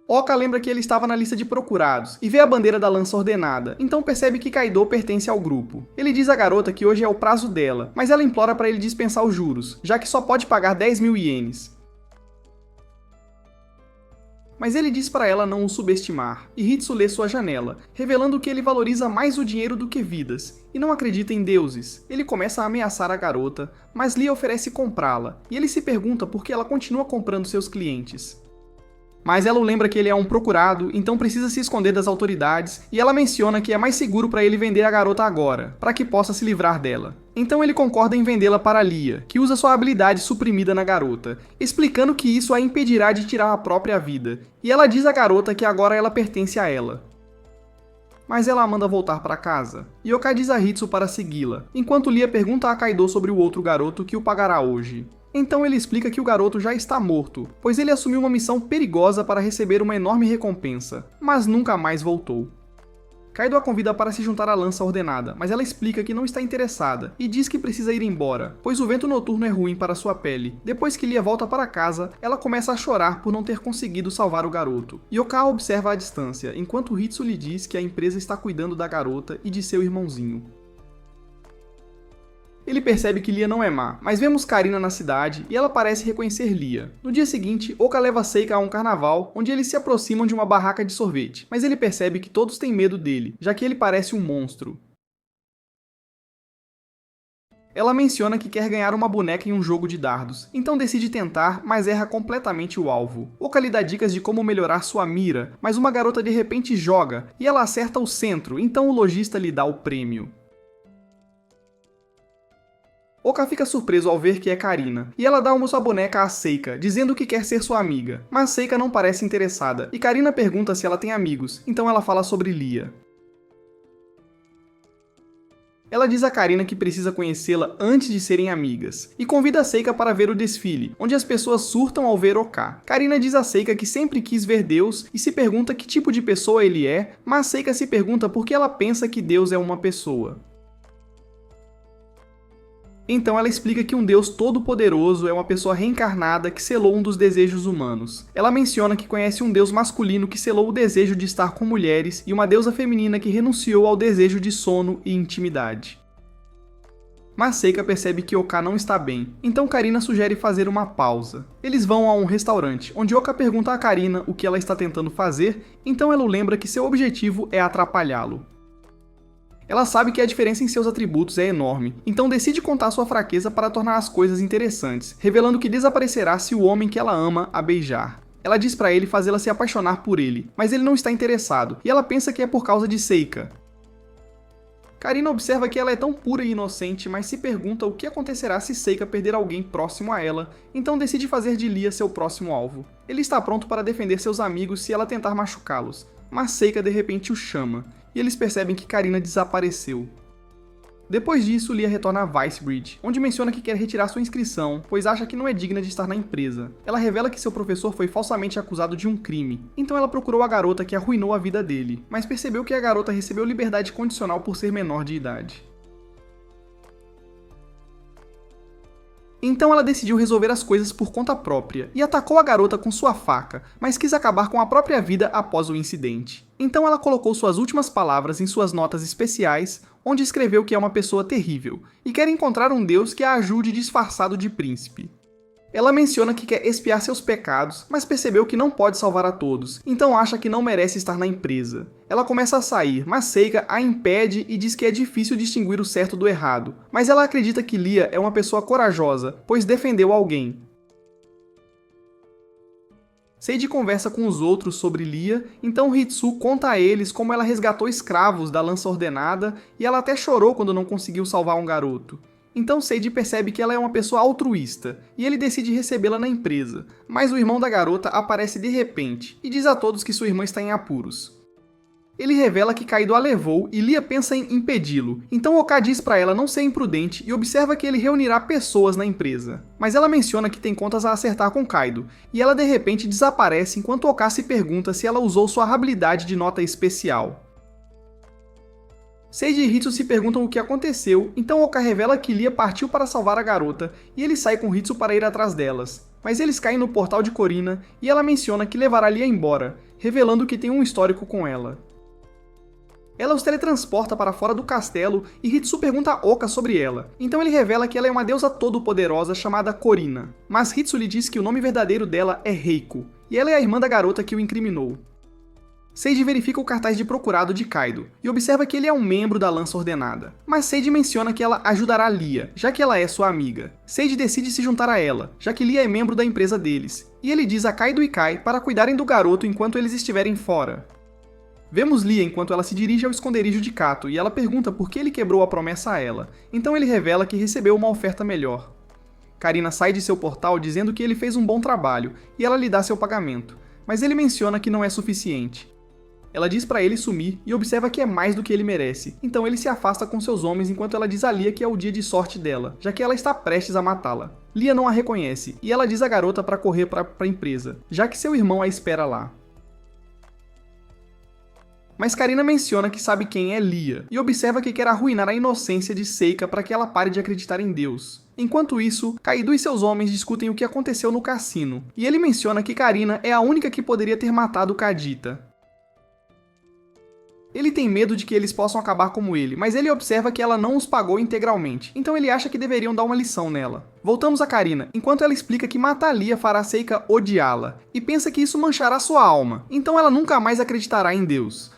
Oka lembra que ele estava na lista de procurados e vê a bandeira da lança ordenada, então percebe que Kaido pertence ao grupo. Ele diz à garota que hoje é o prazo dela, mas ela implora para ele dispensar os juros, já que só pode pagar 10 mil ienes. Mas ele diz para ela não o subestimar, e Hitsu lê sua janela, revelando que ele valoriza mais o dinheiro do que vidas, e não acredita em deuses. Ele começa a ameaçar a garota, mas Lia oferece comprá-la, e ele se pergunta por que ela continua comprando seus clientes. Mas ela o lembra que ele é um procurado, então precisa se esconder das autoridades, e ela menciona que é mais seguro para ele vender a garota agora, para que possa se livrar dela. Então ele concorda em vendê-la para Lia, que usa sua habilidade suprimida na garota, explicando que isso a impedirá de tirar a própria vida, e ela diz à garota que agora ela pertence a ela. Mas ela a manda voltar para casa, e Oka diz a Hitsu para segui-la, enquanto Lia pergunta a Kaido sobre o outro garoto que o pagará hoje. Então ele explica que o garoto já está morto, pois ele assumiu uma missão perigosa para receber uma enorme recompensa, mas nunca mais voltou. Kaido a convida para se juntar à lança ordenada, mas ela explica que não está interessada e diz que precisa ir embora, pois o vento noturno é ruim para sua pele. Depois que Lia volta para casa, ela começa a chorar por não ter conseguido salvar o garoto. Yoka a observa à distância, enquanto Hitsu lhe diz que a empresa está cuidando da garota e de seu irmãozinho. Ele percebe que Lia não é má, mas vemos Karina na cidade e ela parece reconhecer Lia. No dia seguinte, Oka leva Seika a um carnaval, onde eles se aproximam de uma barraca de sorvete, mas ele percebe que todos têm medo dele, já que ele parece um monstro. Ela menciona que quer ganhar uma boneca em um jogo de dardos, então decide tentar, mas erra completamente o alvo. Oka lhe dá dicas de como melhorar sua mira, mas uma garota de repente joga, e ela acerta o centro, então o lojista lhe dá o prêmio. Oka fica surpreso ao ver que é Karina, e ela dá uma sua boneca a Seika, dizendo que quer ser sua amiga, mas Seika não parece interessada, e Karina pergunta se ela tem amigos, então ela fala sobre Lia. Ela diz a Karina que precisa conhecê-la antes de serem amigas, e convida a Seika para ver o desfile, onde as pessoas surtam ao ver Oka. Karina diz a Seika que sempre quis ver Deus e se pergunta que tipo de pessoa ele é, mas Seika se pergunta por que ela pensa que Deus é uma pessoa. Então ela explica que um Deus todo-poderoso é uma pessoa reencarnada que selou um dos desejos humanos. Ela menciona que conhece um Deus masculino que selou o desejo de estar com mulheres e uma deusa feminina que renunciou ao desejo de sono e intimidade. Mas Seika percebe que Oka não está bem, então Karina sugere fazer uma pausa. Eles vão a um restaurante, onde Oka pergunta a Karina o que ela está tentando fazer, então ela o lembra que seu objetivo é atrapalhá-lo. Ela sabe que a diferença em seus atributos é enorme, então decide contar sua fraqueza para tornar as coisas interessantes, revelando que desaparecerá se o homem que ela ama a beijar. Ela diz para ele fazê-la se apaixonar por ele, mas ele não está interessado, e ela pensa que é por causa de Seika. Karina observa que ela é tão pura e inocente, mas se pergunta o que acontecerá se Seika perder alguém próximo a ela, então decide fazer de Lia seu próximo alvo. Ele está pronto para defender seus amigos se ela tentar machucá-los, mas Seika de repente o chama, e eles percebem que Karina desapareceu. Depois disso, Lia retorna a Vicebridge, onde menciona que quer retirar sua inscrição, pois acha que não é digna de estar na empresa. Ela revela que seu professor foi falsamente acusado de um crime, então ela procurou a garota que arruinou a vida dele, mas percebeu que a garota recebeu liberdade condicional por ser menor de idade. Então ela decidiu resolver as coisas por conta própria, e atacou a garota com sua faca, mas quis acabar com a própria vida após o incidente. Então ela colocou suas últimas palavras em suas notas especiais, onde escreveu que é uma pessoa terrível, e quer encontrar um deus que a ajude disfarçado de príncipe. Ela menciona que quer expiar seus pecados, mas percebeu que não pode salvar a todos, então acha que não merece estar na empresa. Ela começa a sair, mas Seika a impede e diz que é difícil distinguir o certo do errado, mas ela acredita que Lia é uma pessoa corajosa, pois defendeu alguém. Seiji conversa com os outros sobre Lia, então Hitsu conta a eles como ela resgatou escravos da lança ordenada e ela até chorou quando não conseguiu salvar um garoto. Então Seiji percebe que ela é uma pessoa altruísta, e ele decide recebê-la na empresa, mas o irmão da garota aparece de repente, e diz a todos que sua irmã está em apuros. Ele revela que Kaido a levou e Lia pensa em impedi-lo, então Oka diz pra ela não ser imprudente e observa que ele reunirá pessoas na empresa. Mas ela menciona que tem contas a acertar com Kaido, e ela de repente desaparece enquanto Oka se pergunta se ela usou sua habilidade de nota especial. Seiji e Hitsu se perguntam o que aconteceu, então Oka revela que Lia partiu para salvar a garota e ele sai com Hitsu para ir atrás delas. Mas eles caem no portal de Korina e ela menciona que levará Lia embora, revelando que tem um histórico com ela. Ela os teletransporta para fora do castelo e Hitsu pergunta a Oka sobre ela, então ele revela que ela é uma deusa todo-poderosa chamada Korina. Mas Hitsu lhe diz que o nome verdadeiro dela é Reiko, e ela é a irmã da garota que o incriminou. Seiji verifica o cartaz de procurado de Kaido e observa que ele é um membro da Lança Ordenada, mas Seiji menciona que ela ajudará Lia, já que ela é sua amiga. Seiji decide se juntar a ela, já que Lia é membro da empresa deles, e ele diz a Kaido e Kai para cuidarem do garoto enquanto eles estiverem fora. Vemos Lia enquanto ela se dirige ao esconderijo de Kato e ela pergunta por que ele quebrou a promessa a ela, então ele revela que recebeu uma oferta melhor. Karina sai de seu portal dizendo que ele fez um bom trabalho e ela lhe dá seu pagamento, mas ele menciona que não é suficiente. Ela diz pra ele sumir e observa que é mais do que ele merece, então ele se afasta com seus homens enquanto ela diz a Lia que é o dia de sorte dela, já que ela está prestes a matá-la. Lia não a reconhece e ela diz à garota para correr para a empresa, já que seu irmão a espera lá. Mas Karina menciona que sabe quem é Lia, e observa que quer arruinar a inocência de Seika para que ela pare de acreditar em Deus. Enquanto isso, Kaido e seus homens discutem o que aconteceu no cassino, e ele menciona que Karina é a única que poderia ter matado Kadita. Ele tem medo de que eles possam acabar como ele, mas ele observa que ela não os pagou integralmente, então ele acha que deveriam dar uma lição nela. Voltamos a Karina, enquanto ela explica que matar Lia fará Seika odiá-la, e pensa que isso manchará sua alma, então ela nunca mais acreditará em Deus.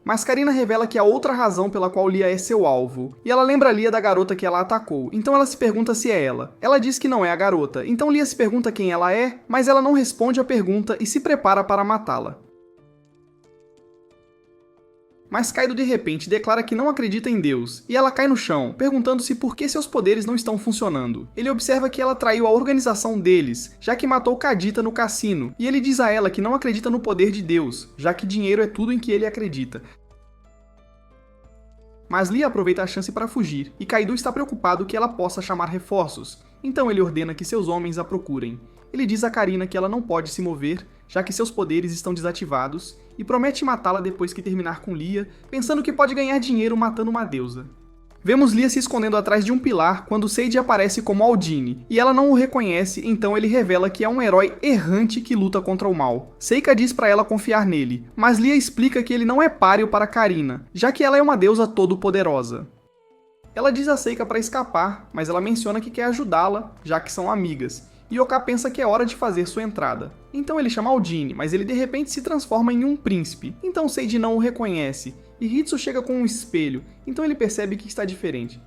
Mas Karina revela que há outra razão pela qual Lia é seu alvo, e ela lembra Lia da garota que ela atacou, então ela se pergunta se é ela. Ela diz que não é a garota, então Lia se pergunta quem ela é, mas ela não responde a pergunta e se prepara para matá-la. Mas Kaido de repente declara que não acredita em Deus, e ela cai no chão, perguntando-se por que seus poderes não estão funcionando. Ele observa que ela traiu a organização deles, já que matou Kadita no cassino, e ele diz a ela que não acredita no poder de Deus, já que dinheiro é tudo em que ele acredita. Mas Lia aproveita a chance para fugir, e Kaido está preocupado que ela possa chamar reforços, então ele ordena que seus homens a procurem. Ele diz a Karina que ela não pode se mover, já que seus poderes estão desativados, e promete matá-la depois que terminar com Lia, pensando que pode ganhar dinheiro matando uma deusa. Vemos Lia se escondendo atrás de um pilar quando Seiji aparece como Aldine, e ela não o reconhece, então ele revela que é um herói errante que luta contra o mal. Seika diz pra ela confiar nele, mas Lia explica que ele não é páreo para Karina, já que ela é uma deusa todo-poderosa. Ela diz a Seika para escapar, mas ela menciona que quer ajudá-la, já que são amigas, e Oka pensa que é hora de fazer sua entrada. Então ele chama Aldine, mas ele de repente se transforma em um príncipe, então Seiji não o reconhece, e Hitsu chega com um espelho, então ele percebe que está diferente.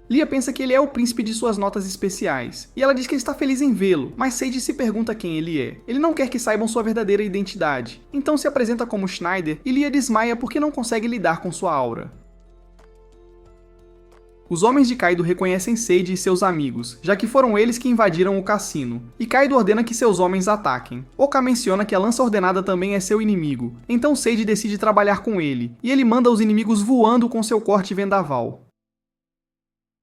Lia pensa que ele é o príncipe de suas notas especiais, e ela diz que está feliz em vê-lo, mas Seiji se pergunta quem ele é. Ele não quer que saibam sua verdadeira identidade, então se apresenta como Schneider e Lia desmaia porque não consegue lidar com sua aura. Os homens de Kaido reconhecem Seiji e seus amigos, já que foram eles que invadiram o cassino, e Kaido ordena que seus homens ataquem. Oka menciona que a Lança Ordenada também é seu inimigo, então Seiji decide trabalhar com ele, e ele manda os inimigos voando com seu corte vendaval.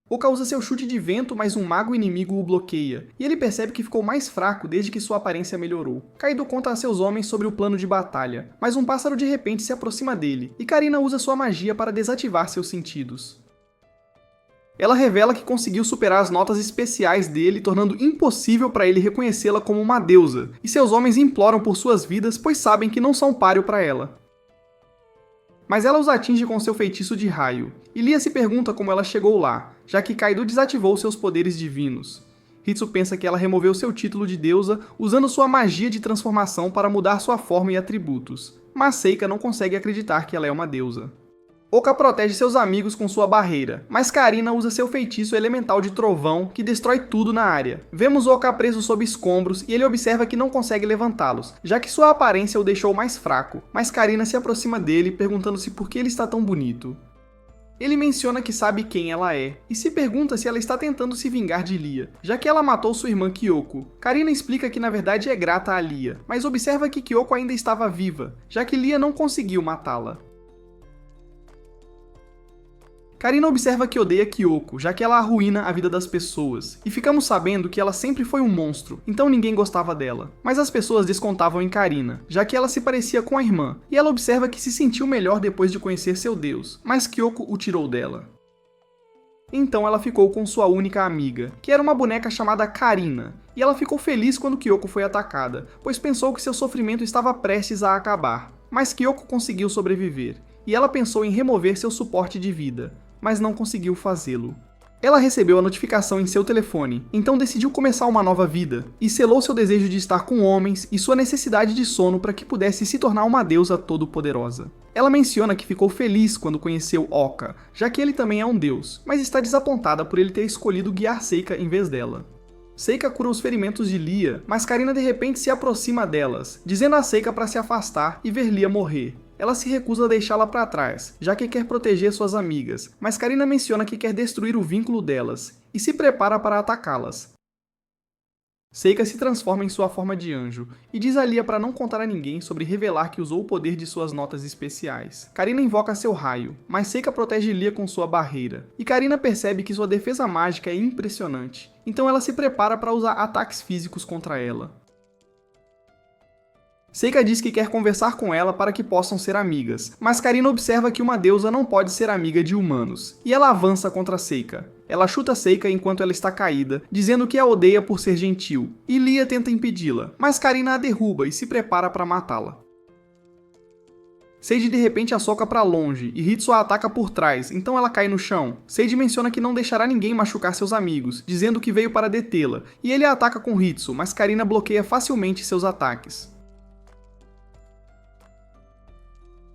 Oka usa seu chute de vento, mas um mago inimigo o bloqueia, e ele percebe que ficou mais fraco desde que sua aparência melhorou. Kaido conta a seus homens sobre o plano de batalha, mas um pássaro de repente se aproxima dele, e Karina usa sua magia para desativar seus sentidos. Ela revela que conseguiu superar as notas especiais dele, tornando impossível para ele reconhecê-la como uma deusa, e seus homens imploram por suas vidas, pois sabem que não são páreo para ela. Mas ela os atinge com seu feitiço de raio, e Lia se pergunta como ela chegou lá, já que Kaido desativou seus poderes divinos. Hitsu pensa que ela removeu seu título de deusa usando sua magia de transformação para mudar sua forma e atributos, mas Seika não consegue acreditar que ela é uma deusa. Oka protege seus amigos com sua barreira, mas Karina usa seu feitiço elemental de trovão que destrói tudo na área. Vemos Oka preso sob escombros e ele observa que não consegue levantá-los, já que sua aparência o deixou mais fraco, mas Karina se aproxima dele perguntando-se por que ele está tão bonito. Ele menciona que sabe quem ela é, e se pergunta se ela está tentando se vingar de Lia, já que ela matou sua irmã Kyoko. Karina explica que na verdade é grata a Lia, mas observa que Kyoko ainda estava viva, já que Lia não conseguiu matá-la. Karina observa que odeia Kyoko, já que ela arruína a vida das pessoas, e ficamos sabendo que ela sempre foi um monstro, então ninguém gostava dela. Mas as pessoas descontavam em Karina, já que ela se parecia com a irmã, e ela observa que se sentiu melhor depois de conhecer seu Deus, mas Kyoko o tirou dela. Então ela ficou com sua única amiga, que era uma boneca chamada Karina, e ela ficou feliz quando Kyoko foi atacada, pois pensou que seu sofrimento estava prestes a acabar. Mas Kyoko conseguiu sobreviver, e ela pensou em remover seu suporte de vida, mas não conseguiu fazê-lo. Ela recebeu a notificação em seu telefone, então decidiu começar uma nova vida, e selou seu desejo de estar com homens e sua necessidade de sono para que pudesse se tornar uma deusa todo-poderosa. Ela menciona que ficou feliz quando conheceu Oka, já que ele também é um deus, mas está desapontada por ele ter escolhido guiar Seika em vez dela. Seika cura os ferimentos de Lia, mas Karina de repente se aproxima delas, dizendo a Seika para se afastar e ver Lia morrer. Ela se recusa a deixá-la para trás, já que quer proteger suas amigas, mas Karina menciona que quer destruir o vínculo delas, e se prepara para atacá-las. Seika se transforma em sua forma de anjo, e diz a Lia para não contar a ninguém sobre revelar que usou o poder de suas notas especiais. Karina invoca seu raio, mas Seika protege Lia com sua barreira, e Karina percebe que sua defesa mágica é impressionante, então ela se prepara para usar ataques físicos contra ela. Seika diz que quer conversar com ela para que possam ser amigas, mas Karina observa que uma deusa não pode ser amiga de humanos, e ela avança contra Seika. Ela chuta Seika enquanto ela está caída, dizendo que a odeia por ser gentil, e Lia tenta impedi-la, mas Karina a derruba e se prepara para matá-la. Seiji de repente a soca para longe, e Hitsu a ataca por trás, então ela cai no chão. Seiji menciona que não deixará ninguém machucar seus amigos, dizendo que veio para detê-la, e ele a ataca com Hitsu, mas Karina bloqueia facilmente seus ataques.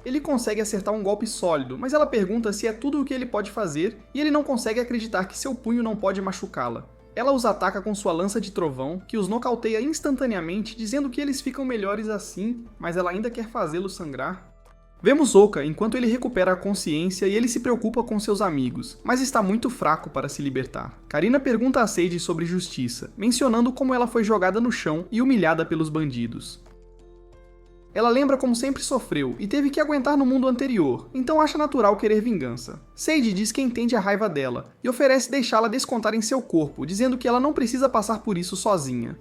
Ele consegue acertar um golpe sólido, mas ela pergunta se é tudo o que ele pode fazer, e ele não consegue acreditar que seu punho não pode machucá-la. Ela os ataca com sua lança de trovão, que os nocauteia instantaneamente, dizendo que eles ficam melhores assim, mas ela ainda quer fazê-los sangrar. Vemos Oka enquanto ele recupera a consciência e ele se preocupa com seus amigos, mas está muito fraco para se libertar. Karina pergunta a Seiji sobre justiça, mencionando como ela foi jogada no chão e humilhada pelos bandidos. Ela lembra como sempre sofreu e teve que aguentar no mundo anterior, então acha natural querer vingança. Seiji diz que entende a raiva dela e oferece deixá-la descontar em seu corpo, dizendo que ela não precisa passar por isso sozinha.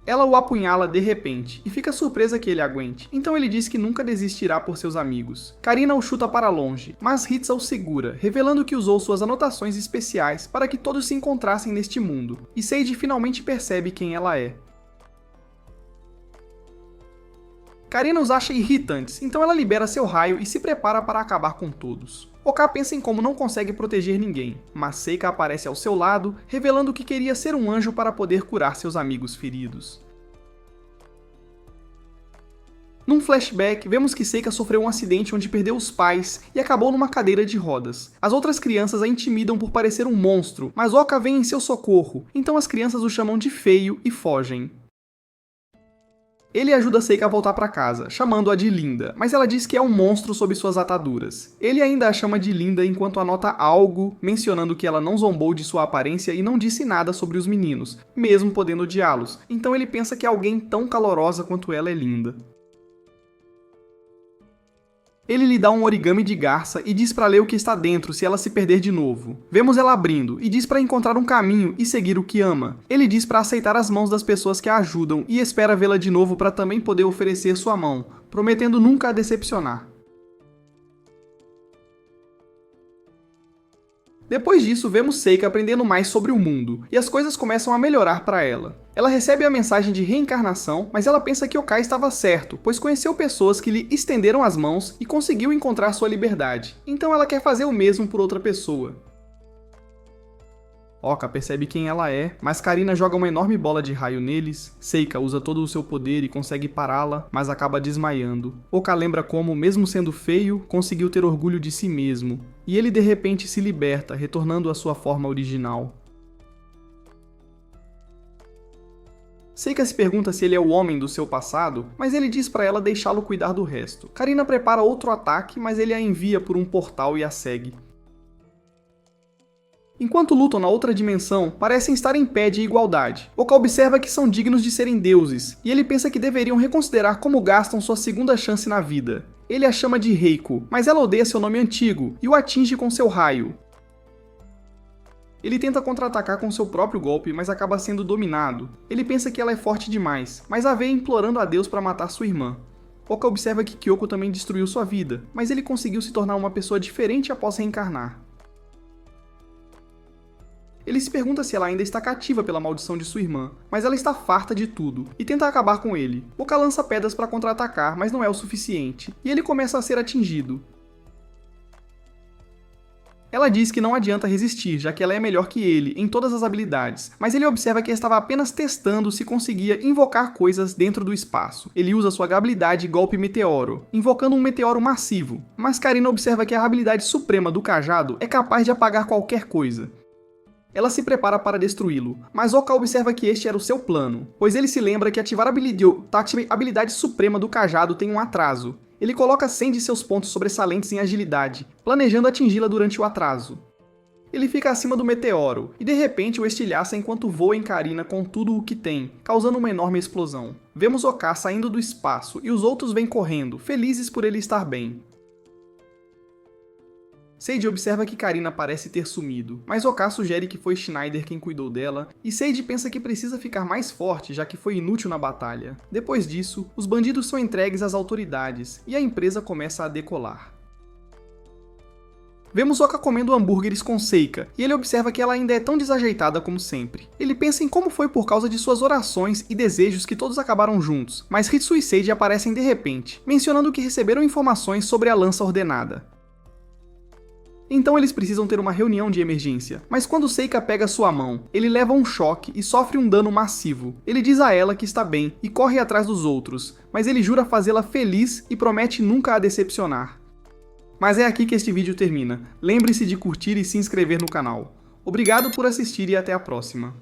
Ela o apunhala de repente e fica surpresa que ele aguente, então ele diz que nunca desistirá por seus amigos. Karina o chuta para longe, mas Hitsa o segura, revelando que usou suas anotações especiais para que todos se encontrassem neste mundo, e Seiji finalmente percebe quem ela é. Karina os acha irritantes, então ela libera seu raio e se prepara para acabar com todos. Oka pensa em como não consegue proteger ninguém, mas Seika aparece ao seu lado, revelando que queria ser um anjo para poder curar seus amigos feridos. Num flashback, vemos que Seika sofreu um acidente onde perdeu os pais e acabou numa cadeira de rodas. As outras crianças a intimidam por parecer um monstro, mas Oka vem em seu socorro, então as crianças o chamam de feio e fogem. Ele ajuda Seika a voltar para casa, chamando-a de linda, mas ela diz que é um monstro sob suas ataduras. Ele ainda a chama de linda enquanto anota algo, mencionando que ela não zombou de sua aparência e não disse nada sobre os meninos, mesmo podendo odiá-los, então ele pensa que alguém tão calorosa quanto ela é linda. Ele lhe dá um origami de garça e diz para ler o que está dentro se ela se perder de novo. Vemos ela abrindo e diz para encontrar um caminho e seguir o que ama. Ele diz para aceitar as mãos das pessoas que a ajudam e espera vê-la de novo para também poder oferecer sua mão, prometendo nunca a decepcionar. Depois disso, vemos Seika aprendendo mais sobre o mundo, e as coisas começam a melhorar para ela. Ela recebe a mensagem de reencarnação, mas ela pensa que Okai estava certo, pois conheceu pessoas que lhe estenderam as mãos e conseguiu encontrar sua liberdade. Então ela quer fazer o mesmo por outra pessoa. Oka percebe quem ela é, mas Karina joga uma enorme bola de raio neles. Seika usa todo o seu poder e consegue pará-la, mas acaba desmaiando. Oka lembra como, mesmo sendo feio, conseguiu ter orgulho de si mesmo, e ele de repente se liberta, retornando à sua forma original. Seika se pergunta se ele é o homem do seu passado, mas ele diz pra ela deixá-lo cuidar do resto. Karina prepara outro ataque, mas ele a envia por um portal e a segue. Enquanto lutam na outra dimensão, parecem estar em pé de igualdade. Oka observa que são dignos de serem deuses, e ele pensa que deveriam reconsiderar como gastam sua segunda chance na vida. Ele a chama de Reiko, mas ela odeia seu nome antigo e o atinge com seu raio. Ele tenta contra-atacar com seu próprio golpe, mas acaba sendo dominado. Ele pensa que ela é forte demais, mas a vê implorando a Deus para matar sua irmã. Oka observa que Kyoko também destruiu sua vida, mas ele conseguiu se tornar uma pessoa diferente após reencarnar. Ele se pergunta se ela ainda está cativa pela maldição de sua irmã, mas ela está farta de tudo, e tenta acabar com ele. Oka lança pedras para contra-atacar, mas não é o suficiente, e ele começa a ser atingido. Ela diz que não adianta resistir, já que ela é melhor que ele em todas as habilidades, mas ele observa que estava apenas testando se conseguia invocar coisas dentro do espaço. Ele usa sua habilidade Golpe Meteoro, invocando um meteoro massivo, mas Karina observa que a habilidade suprema do cajado é capaz de apagar qualquer coisa. Ela se prepara para destruí-lo, mas Oka observa que este era o seu plano, pois ele se lembra que ativar a habilidade suprema do cajado tem um atraso. Ele coloca 100 de seus pontos sobressalentes em agilidade, planejando atingi-la durante o atraso. Ele fica acima do meteoro, e de repente o estilhaça enquanto voa em Karina com tudo o que tem, causando uma enorme explosão. Vemos Oka saindo do espaço, e os outros vêm correndo, felizes por ele estar bem. Seiji observa que Karina parece ter sumido, mas Oka sugere que foi Schneider quem cuidou dela, e Seiji pensa que precisa ficar mais forte já que foi inútil na batalha. Depois disso, os bandidos são entregues às autoridades, e a empresa começa a decolar. Vemos Oka comendo hambúrgueres com Seika, e ele observa que ela ainda é tão desajeitada como sempre. Ele pensa em como foi por causa de suas orações e desejos que todos acabaram juntos, mas Ritsu e Seiji aparecem de repente, mencionando que receberam informações sobre a lança ordenada. Então eles precisam ter uma reunião de emergência, mas quando Seika pega sua mão, ele leva um choque e sofre um dano massivo. Ele diz a ela que está bem e corre atrás dos outros, mas ele jura fazê-la feliz e promete nunca a decepcionar. Mas é aqui que este vídeo termina. Lembre-se de curtir e se inscrever no canal. Obrigado por assistir e até a próxima.